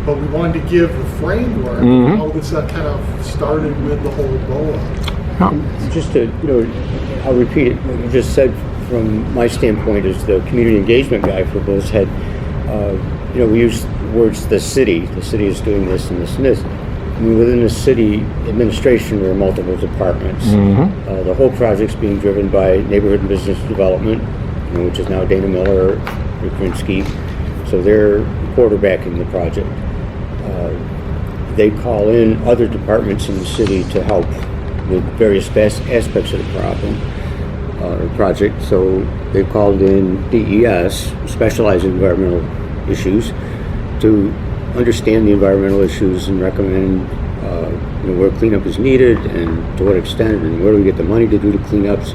S7: But we wanted to give the framework of how this kind of started with the whole BOA.
S9: Just to, I'll repeat it, what you just said from my standpoint as the community engagement guy for Bull's Head. We use words the city is doing this and this and this. I mean, within the city administration, there are multiple departments. The whole project's being driven by Neighborhood and Business Development, which is now Dana Miller, Rick Rinsky. So they're quarterbacking the project. They call in other departments in the city to help with various aspects of the problem or project. So they've called in DES, specialized in environmental issues, to understand the environmental issues and recommend where cleanup is needed and to what extent and where do we get the money to do the cleanups.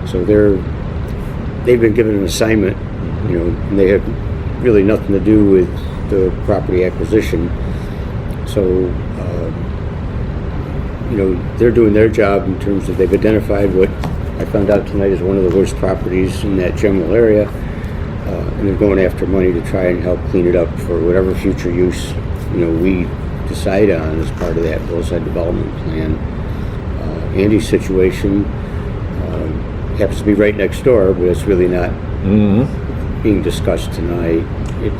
S9: So they've been given an assignment, and they have really nothing to do with the property acquisition. So they're doing their job in terms of they've identified what I found out tonight is one of the worst properties in that general area, and they're going after money to try and help clean it up for whatever future use we decide on as part of that hillside development plan. Andy's situation happens to be right next door, but it's really not being discussed tonight.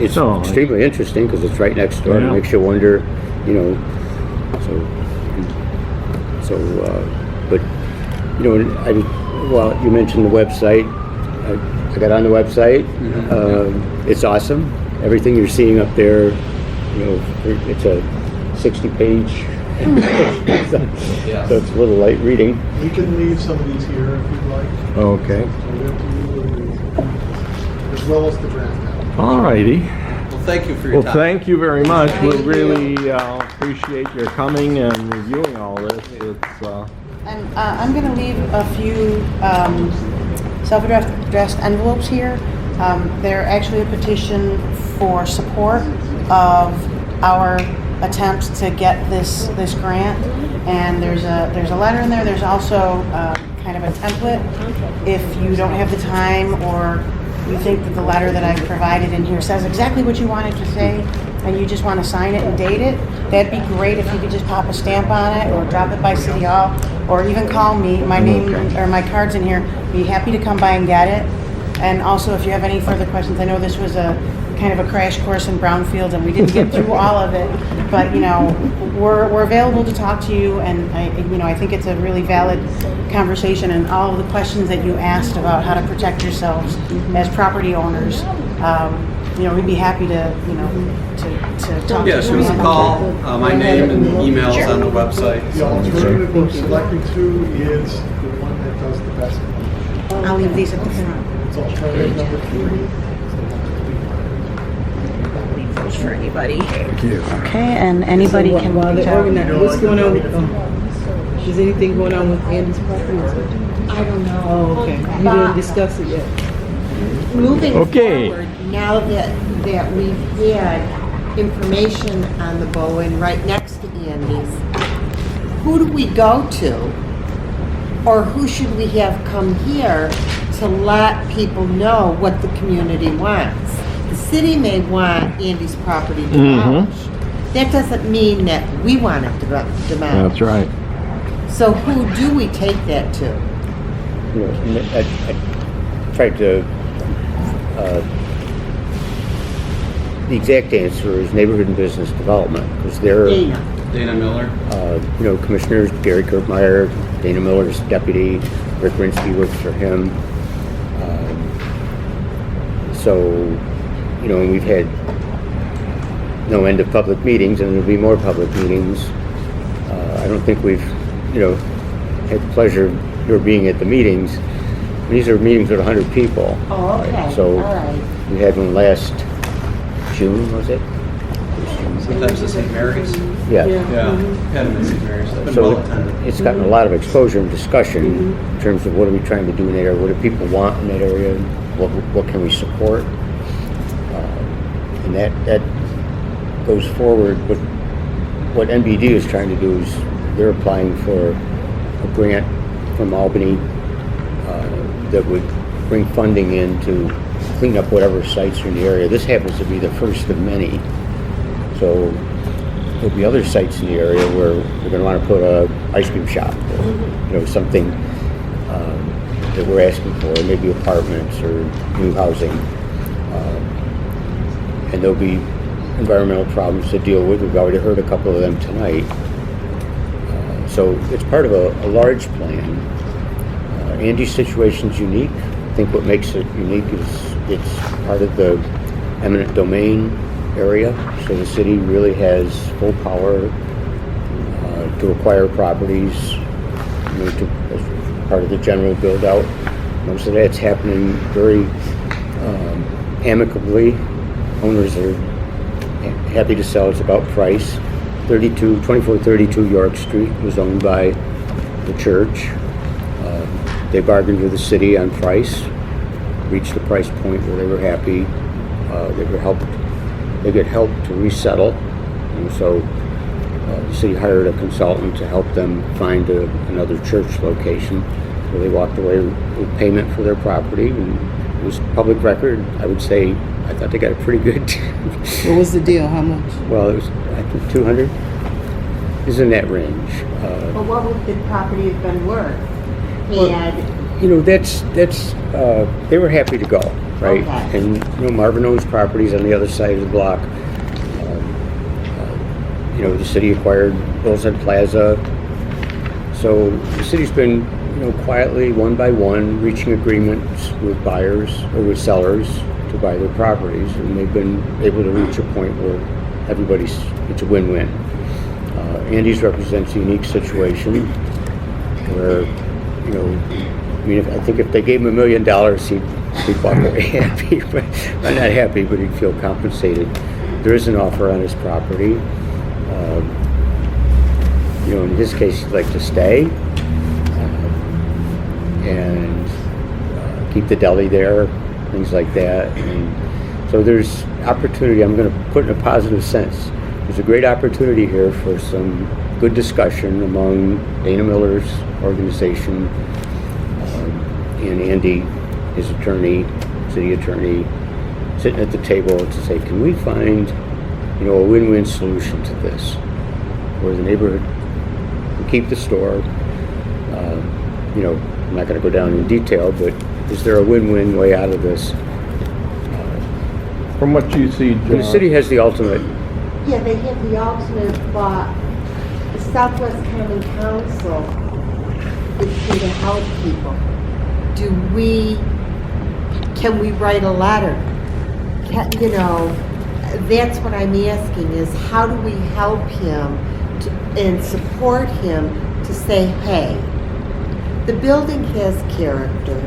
S9: It's extremely interesting because it's right next door. It makes you wonder, but you mentioned the website. I got on the website. It's awesome. Everything you're seeing up there, it's a 60-page. So it's a little light reading.
S7: We can leave some of these here if you'd like.
S1: Okay.
S7: As well as the draft.
S1: All righty.
S12: Well, thank you for your time.
S1: Thank you very much. We really appreciate your coming and reviewing all this.
S15: And I'm going to leave a few self-addressed envelopes here. They're actually a petition for support of our attempts to get this grant. And there's a letter in there. There's also kind of a template. If you don't have the time or you think that the letter that I've provided in here says exactly what you wanted to say and you just want to sign it and date it, that'd be great if you could just pop a stamp on it or drop it by City Hall or even call me. My name or my card's in here. Be happy to come by and get it. And also, if you have any further questions, I know this was a kind of a crash course in Brownfield and we didn't get through all of it, but we're available to talk to you, and I think it's a really valid conversation, and all of the questions that you asked about how to protect yourselves as property owners, we'd be happy to talk to you.
S12: Yeah, give us a call. My name and email is on the website.
S7: The alternative we're selecting to is the one that does the best.
S15: I'll leave these at the front.
S7: It's alternative number 3.
S15: For anybody.
S1: Thank you.
S15: Okay, and anybody can
S14: While
S15: reach
S14: they're
S15: out.
S14: organizing, what's going on with, is anything going on with Andy's property?
S5: I don't know.
S14: Oh, okay. You didn't discuss it yet.
S5: Moving
S1: Okay.
S5: forward, now that we've had information on the Bowen right next to Andy's, who do we go to? Or who should we have come here to let people know what the community wants? The city may want Andy's property demolished. That doesn't mean that we want it demolished.
S1: That's right.
S5: So who do we take that to?
S9: I tried to. The exact answer is Neighborhood and Business Development, because they're
S12: Dana Miller.
S9: Commissioners Gary Kurtmeyer, Dana Miller's deputy, Rick Rinsky works for him. And we've had no end of public meetings, and there'll be more public meetings. I don't think we've, had the pleasure of your being at the meetings. These are meetings with 100 people.
S5: Oh, okay.
S9: So
S5: all right.
S9: we had one last June, was it?
S12: Sometimes at St. Mary's.
S9: Yeah.
S12: Yeah, had them at St. Mary's. They've been
S9: So
S12: well attended.
S9: it's gotten a lot of exposure and discussion in terms of what are we trying to do in that area, what do people want in that area, what can we support, and that goes forward. But what NBD is trying to do is they're applying for a grant from Albany that would bring funding in to clean up whatever sites are in the area. This happens to be the first of many. So there'll be other sites in the area where we're going to want to put a ice cream shop or something that we're asking for, maybe apartments or new housing. And there'll be environmental problems to deal with. We've already heard a couple of them tonight. So it's part of a large plan. Andy's situation's unique. I think what makes it unique is it's part of the eminent domain area, so the city really has full power to acquire properties, as part of the general build-out. Most of that's happening very amicably. Owners are happy to sell. It's about price. 2432 York Street was owned by the church. They bargained with the city on price, reached the price point where they were happy. They get help to resettle, and so the city hired a consultant to help them find another church location. So they walked away with payment for their property, and it was public record. I would say I thought they got a pretty good.
S14: What was the deal? How much?
S9: Well, it was I think 200. Is in that range.
S5: But what would the property have been worth?
S9: That's they were happy to go, right?
S5: Okay.
S9: And Marvin owns properties on the other side of the block. The city acquired Bullshead Plaza, so the city's been quietly, one by one, reaching agreements with buyers or with sellers to buy their properties, and they've been able to reach a point where it's a win-win. Andy's represents a unique situation where, I think if they gave him $1 million, he'd walk away happy, but not happy, but he'd feel compensated. There is an offer on his property. In his case, he'd like to stay and keep the deli there, things like that. And so there's opportunity. I'm going to put in a positive sense. There's a great opportunity here for some good discussion among Dana Miller's organization and Andy, his attorney, city attorney, sitting at the table to say, can we find, a win-win solution to this, where the neighborhood can keep the store. I'm not going to go down in detail, but is there a win-win way out of this?
S1: From what you see, John,
S9: the city has the ultimate.
S5: Yeah, they have the ultimate, but the Southwest Common Council is here to help people. Can we write a letter? That's what I'm asking is how do we help him and support him to say, hey, the building has character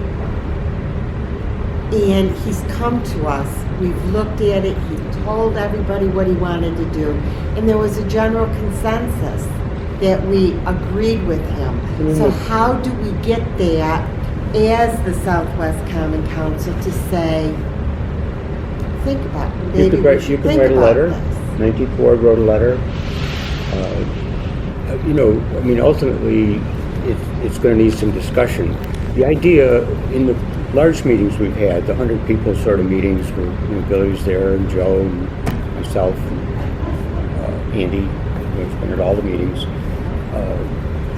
S5: and he's come to us. We've looked at it. He told everybody what he wanted to do. And there was a general consensus that we agreed with him. Mm-hmm. So how do we get that as the Southwest Common Council to say, think about it.
S9: You could write a letter. 94 wrote a letter. Ultimately, it's going to need some discussion. The idea in the large meetings we've had, the 100 people sort of meetings where Billy was there and Joe and myself and Andy, we've been at all the meetings.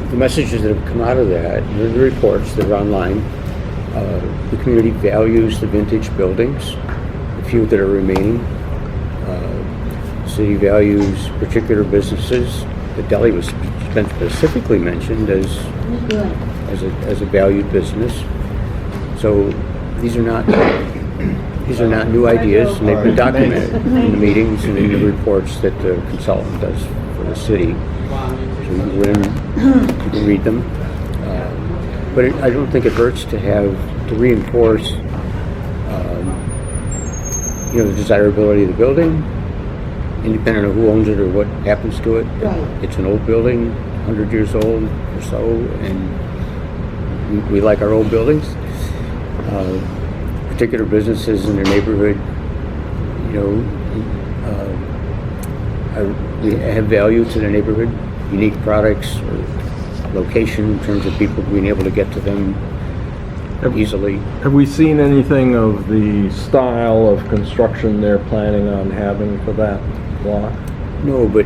S9: The messages that have come out of that, the reports that are online, the community values the vintage buildings, the few that are remaining. The city values particular businesses. The deli was been specifically mentioned as a valued business. So these are not new ideas, and they've been documented in the meetings and in the reports that the consultant does for the city. So you can read them. But I don't think it hurts to reinforce the desirability of the building, independent of who owns it or what happens to it.
S5: Right.
S9: It's an old building, 100 years old or so, and we like our old buildings. Particular businesses in their neighborhood, we have value to the neighborhood, unique products or location in terms of people being able to get to them easily.
S1: Have we seen anything of the style of construction they're planning on having for that block?
S9: No, but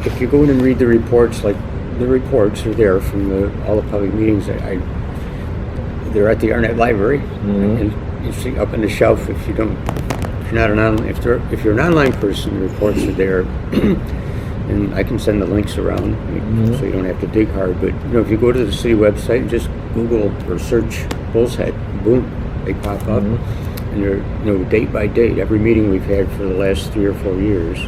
S9: if you go in and read the reports, like the reports are there from all the public meetings. They're at the Arnett Library, and you see up on the shelf. If you don't if you're an online person, the reports are there, and I can send the links around, so you don't have to dig hard. But if you go to the city website and just Google or search Bull's Head, boom, they pop up, and they're date by date. Every meeting we've had for the last 3 or 4 years.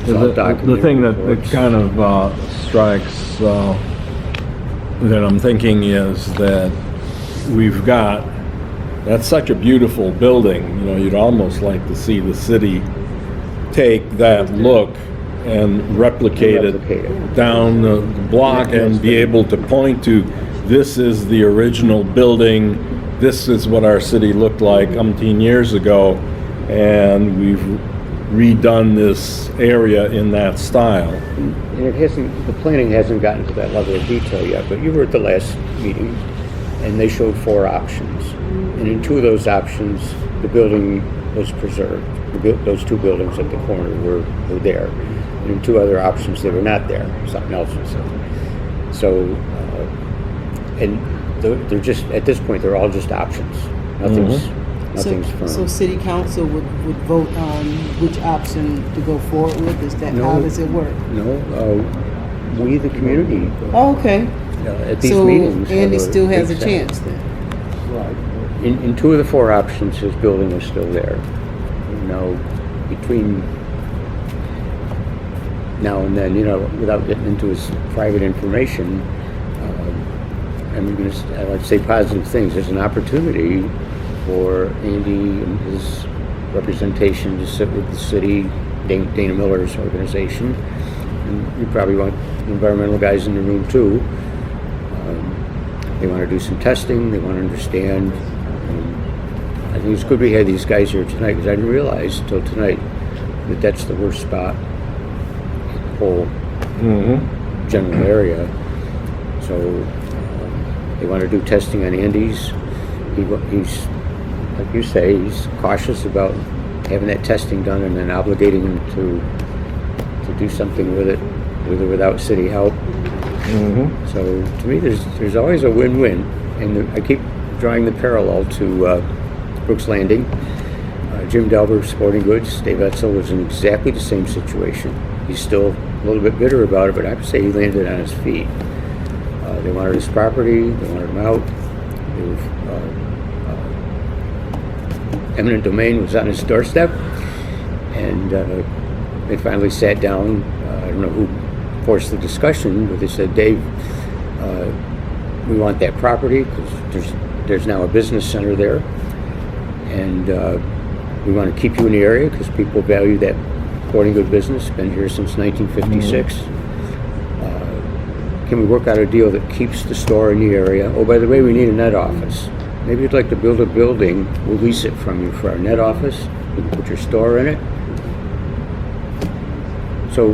S1: The thing that kind of strikes that I'm thinking is that we've got, that's such a beautiful building, you'd almost like to see the city take that look and replicate it down the block and be able to point to, this is the original building, this is what our city looked like umpteen years ago, and we've redone this area in that style.
S9: And the planning hasn't gotten to that level of detail yet, but you were at the last meeting, and they showed 4 options. And in 2 of those options, the building was preserved. Those 2 buildings at the corner were there. And in 2 other options, they were not there. Something else was there. So, and they're just, at this point, they're all just options. Nothing's firm.
S14: So city council would vote on which option to go forward with? Is that how does it work?
S9: No, we, the community.
S14: Oh, okay.
S9: At these meetings.
S14: So Andy still has a chance then?
S9: Right. In 2 of the 4 options, his building is still there. Between now and then, without getting into his private information, I like to say positive things. There's an opportunity for Andy and his representation to sit with the city, Dana Miller's organization, and you probably want environmental guys in the room too. They want to do some testing, they want to understand. I think it's good we had these guys here tonight, because I didn't realize until tonight that that's the worst spot in the whole general area. So they want to do testing on Andy's. He's, like you say, he's cautious about having that testing done and then obligating him to do something with it, with or without city help. So to me, there's always a win-win, and I keep drawing the parallel to Brooks Landing. Jim Delber, Sporting Goods, Dave Etzel was in exactly the same situation. He's still a little bit bitter about it, but I would say he landed on his feet. They wanted his property, they wanted him out. Eminent domain was on his doorstep, and they finally sat down. I don't know who forced the discussion, but they said, Dave, we want that property because there's now a business center there, and we want to keep you in the area because people value that sporting good business. Been here since 1956. Can we work out a deal that keeps the store in the area? Oh, by the way, we need a net office. Maybe you'd like to build a building, we'll lease it from you for our net office, you can put your store in it. So,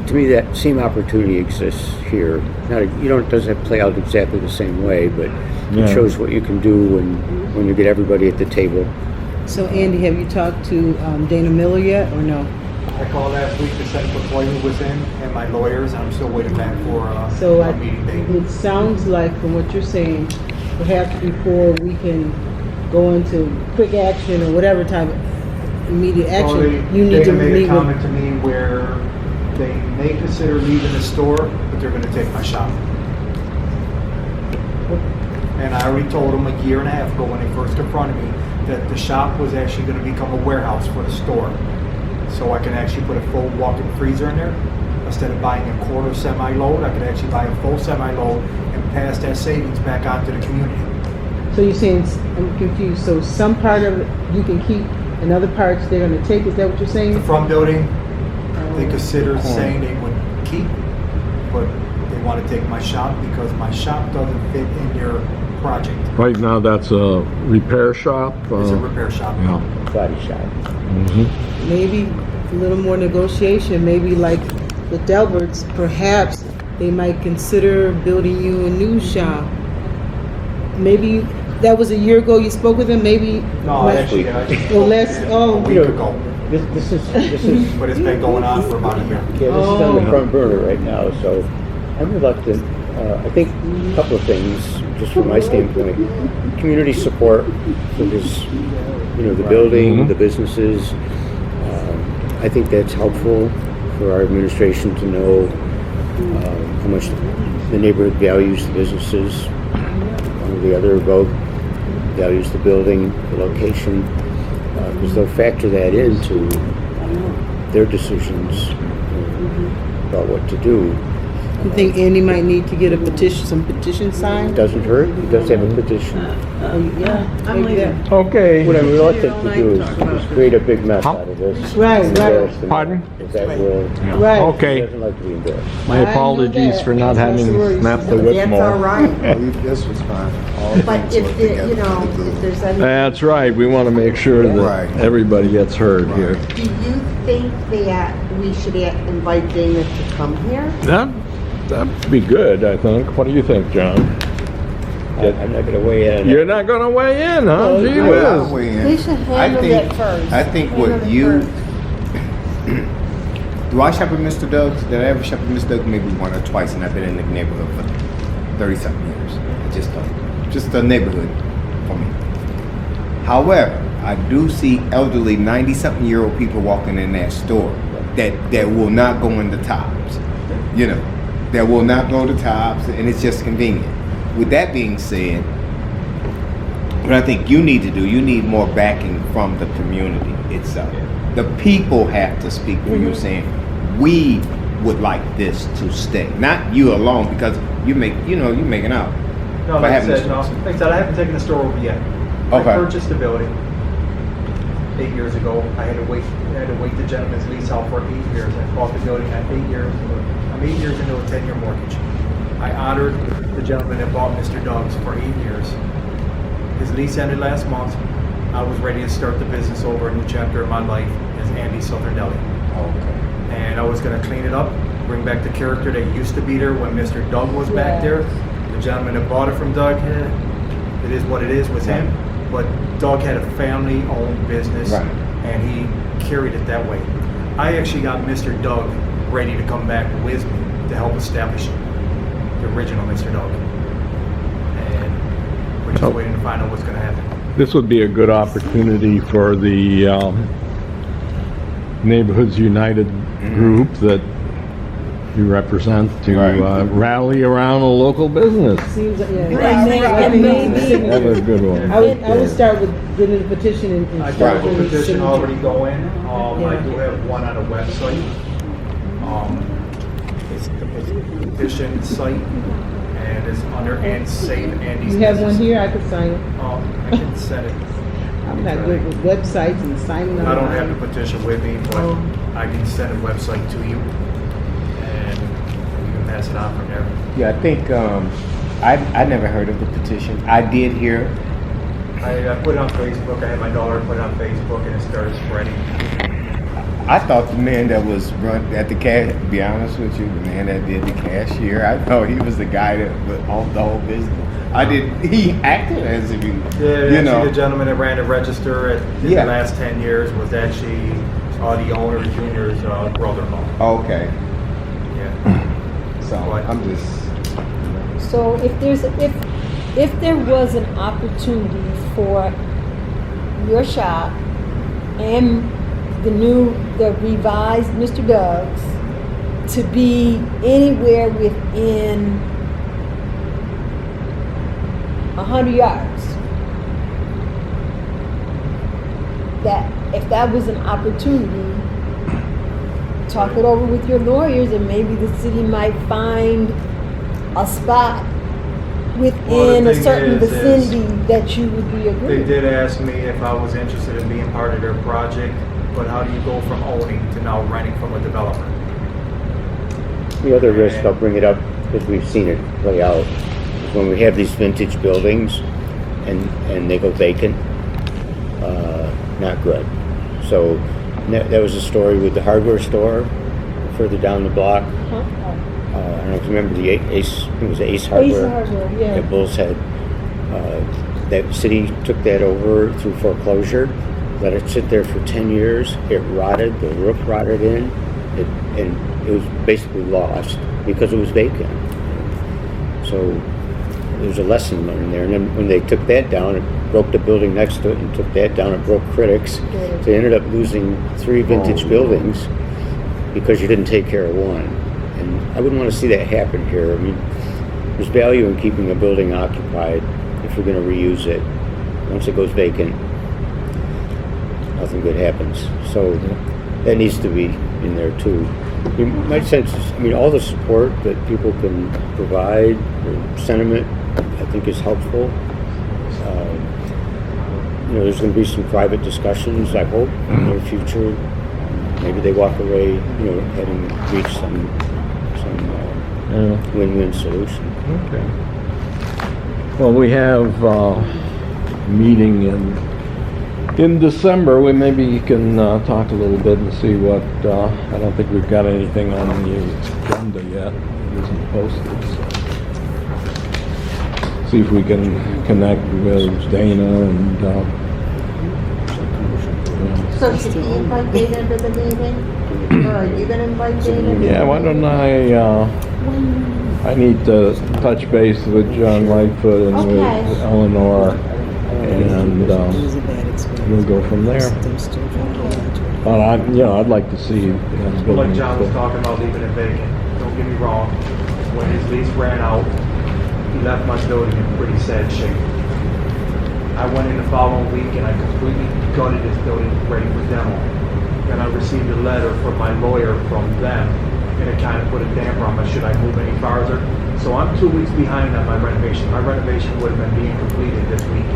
S9: to me, that same opportunity exists here. It doesn't play out exactly the same way, but it shows what you can do when you get everybody at the table.
S14: So, Andy, have you talked to Dana Miller yet, or no?
S6: I called last week to set up appointment with him and my lawyers, and I'm still waiting back for a meeting date.
S14: It sounds like, from what you're saying, perhaps before we can go into quick action or whatever type of immediate action, you need to
S6: made
S14: meet
S6: a comment to me where they may consider leaving the store, but they're going to take my shop. And I already told them a year and a half ago when they first confronted me that the shop was actually going to become a warehouse for the store. So I can actually put a full walk-in freezer in there. Instead of buying a quarter semi-load, I could actually buy a full semi-load and pass that savings back on to the community.
S14: So you're saying, I'm confused, so some part of it you can keep and other parts they're going to take, is that what you're saying?
S6: The front building, they consider saying they would keep, but they want to take my shop because my shop doesn't fit in their project.
S1: Right now, that's a repair shop?
S6: It's a repair shop.
S1: Yeah.
S9: Body shop.
S14: Maybe a little more negotiation, maybe like the Delberts, perhaps they might consider building you a new shop. Maybe that was a year ago you spoke with them, maybe?
S6: No, actually,
S14: a week
S6: ago.
S9: This is
S6: But it's been going on for about a year.
S9: Yeah, this is on the front burner right now, so I'm reluctant. I think a couple of things, just from my standpoint. Community support for this, the building, the businesses. I think that's helpful for our administration to know how much the neighborhood values the businesses. The other vote values the building, the location, because they'll factor that into their decisions about what to do.
S14: You think Andy might need to get some petition signed?
S9: Doesn't hurt. He does have a petition.
S14: Yeah, maybe that.
S1: Okay.
S9: What I'm reluctant to do is create a big mess out of this.
S14: Right.
S1: Pardon?
S9: That will.
S14: Right.
S1: Okay.
S9: Doesn't like to be embarrassed.
S1: My apologies for not having mapped the width
S5: That's
S1: more.
S5: all right.
S3: This was fine.
S5: But if there's any.
S1: That's right. We want to make sure that everybody gets heard here.
S5: Do you think that we should invite Dana to come here?
S1: That'd be good, I think. What do you think, John?
S9: I'm not going to weigh in.
S1: You're not going to weigh in, huh? Gee whiz.
S11: They should handle that first.
S3: I think what you do. I shop at Mr. Doug's? Did I ever shop at Mr. Doug's? Maybe one or twice, and I've been in the neighborhood for 30-something years. Just a neighborhood for me. However, I do see elderly 90-something-year-old people walking in that store that will not go in the Tops. That will not go to Tops, and it's just convenient. With that being said, what I think you need to do, you need more backing from the community itself. The people have to speak for you, saying we would like this to stay, not you alone, because you're making out.
S6: No, like I said, I haven't taken the store over yet.
S3: Okay.
S6: I purchased the building 8 years ago. I had to wait the gentleman's lease out for 8 years. I bought the building at 8 years. I'm 8 years into a 10-year mortgage. I honored the gentleman that bought Mr. Doug's for 8 years. His lease ended last month. I was ready to start the business over, a new chapter in my life as Andy Southern Deli.
S3: Okay.
S6: And I was going to clean it up, bring back the character that used to be there when Mr. Doug was back there. The gentleman that bought it from Doug, it is what it is, was him. But Doug had a family-owned business, and he carried it that way. I actually got Mr. Doug ready to come back with me to help establish the original Mr. Doug. And we're just waiting to find out what's going to happen.
S1: This would be a good opportunity for the Neighborhoods United group that you represent to rally around a local business.
S14: Seems like,
S1: That was a good one.
S14: I would start with getting the petition and
S6: I got the petition already going. I do have one on a website. It's a petition site, and it's under and save Andy's.
S14: You have one here, I could sign it.
S6: I can send it.
S14: I'm not good with websites and signing up.
S6: I don't have the petition with me, but I can send a website to you, and you can pass it on from there.
S3: Yeah, I think I never heard of the petition. I did hear.
S6: I put it on Facebook. I had my daughter put it on Facebook, and it started spreading.
S3: I thought the man that was run at the cash, to be honest with you, the man that did the cashier, I thought he was the guy that owned the whole business. He acted as if he,
S6: the gentleman that ran the register in the last 10 years was actually the owner, Junior's brother-in-law.
S3: Okay.
S6: Yeah.
S3: So I'm just.
S11: So if there was an opportunity for your shop and the revised Mr. Doug's to be anywhere within 100 yards, that if that was an opportunity, talk it over with your lawyers, and maybe the city might find a spot within a certain vicinity that you would be agreeable.
S6: They did ask me if I was interested in being part of their project, but how do you go from owning to now renting from a developer?
S9: The other risk, I'll bring it up because we've seen it play out, is when we have these vintage buildings and they go vacant, not good. So that was a story with the hardware store further down the block. I don't know if you remember the Ace Hardware. At Bull's Head. That city took that over through foreclosure, let it sit there for 10 years. It rotted, the roof rotted in, and it was basically lost because it was vacant. So there's a lesson learned there. And then when they took that down, it broke the building next to it, and took that down, it broke critics. So they ended up losing 3 vintage buildings because you didn't take care of one. And I wouldn't want to see that happen here. I mean, there's value in keeping a building occupied if we're going to reuse it. Once it goes vacant, nothing good happens. So that needs to be in there too. My sense is, I mean, all the support that people can provide, or sentiment, I think is helpful. There's going to be some private discussions, I hope, in the near future. Maybe they walk away, having reached some win-win solution.
S1: Okay. Well, we have a meeting in December. We maybe can talk a little bit and see what. I don't think we've got anything on the agenda yet. It isn't posted. So see if we can connect with Dana and.
S11: So should we invite Dana to the meeting? Or are you gonna invite Dana?
S1: Yeah, why don't I need to touch base with John Lightfoot and with Eleanor, and we'll go from there. But I'd like to see.
S6: Like John was talking about leaving it vacant. Don't get me wrong. When his lease ran out, he left my building in pretty sad shape. I went in the following week and I completely gutted his building ready for demo. And I received a letter from my lawyer from them, and it kind of put a damper on my should I move any farther. So I'm 2 weeks behind on my renovation. My renovation would have been being completed this week,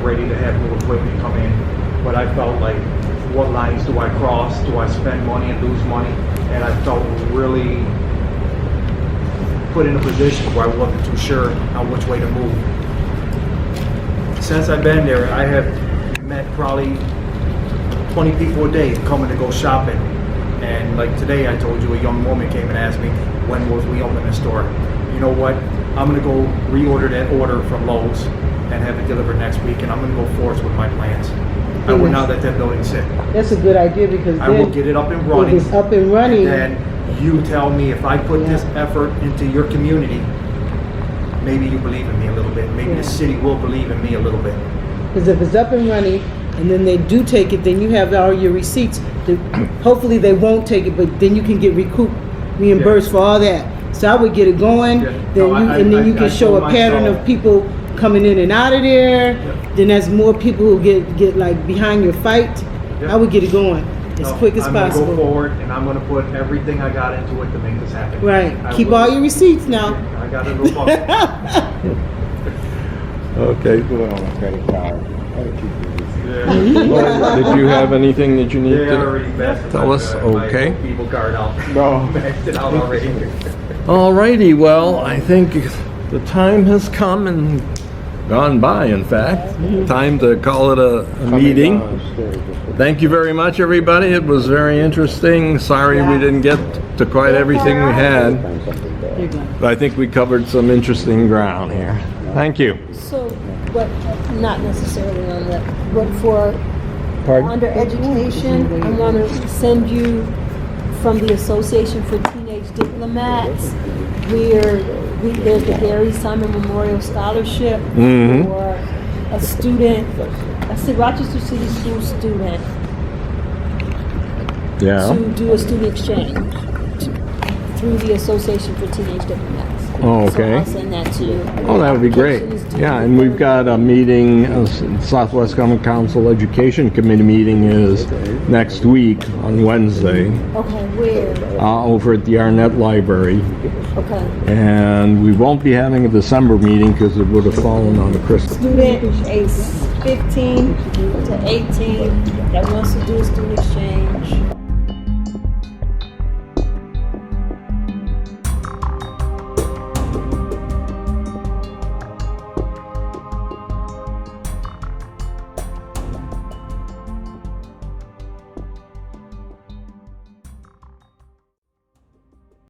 S6: ready to have new equipment come in. But I felt like, what lines do I cross? Do I spend money and lose money? And I felt really put in a position where I wasn't too sure on which way to move. Since I've been there, I have met probably 20 people a day coming to go shopping. And like today, I told you a young woman came and asked me, when will we open the store? You know what? I'm gonna go reorder that order from Lowe's and have it delivered next week, and I'm gonna go forth with my plans. I will not let that building sit.
S14: That's a good idea, because
S6: I will get it up and running.
S14: If it's up and running.
S6: And then you tell me if I put this effort into your community, maybe you believe in me a little bit. Maybe the city will believe in me a little bit.
S14: Because if it's up and running, and then they do take it, then you have all your receipts. Hopefully they won't take it, but then you can get reimbursed for all that. So I would get it going, then you can show a pattern of people coming in and out of there. Then as more people who get like behind your fight, I would get it going as quick as possible.
S6: I'm gonna go forward, and I'm gonna put everything I got into it to make this happen.
S14: Right. Keep all your receipts now.
S6: I got a little bucket.
S1: Okay.
S9: Do it on a credit card.
S1: Well, did you have anything that you need
S6: I already
S1: to
S6: maxed
S1: tell us? Okay.
S6: my people card out.
S9: No.
S6: Maxed it out already.
S1: Alrighty, well, I think the time has come and gone by, in fact. Time to call it a meeting. Thank you very much, everybody. It was very interesting. Sorry we didn't get to quite everything we had, but I think we covered some interesting ground here. Thank you.
S11: So, but not necessarily on that, but for under education, I'm gonna send you from the Association for Teenage Diplomats. There's the Gary Simon Memorial Scholarship for a student, a Rochester City School student, to do a student exchange through the Association for Teenage Diplomats.
S1: Oh, okay.
S11: So I'll send that to you.
S1: Oh, that would be great. Yeah, and we've got a meeting, Southwest Common Council Education Committee meeting is next week on Wednesday.
S11: Okay, where?
S1: Over at the Arnett Library.
S11: Okay.
S1: And we won't be having a December meeting because it would have fallen on the Christmas.
S11: Student age 15 to 18 that wants to do a student exchange.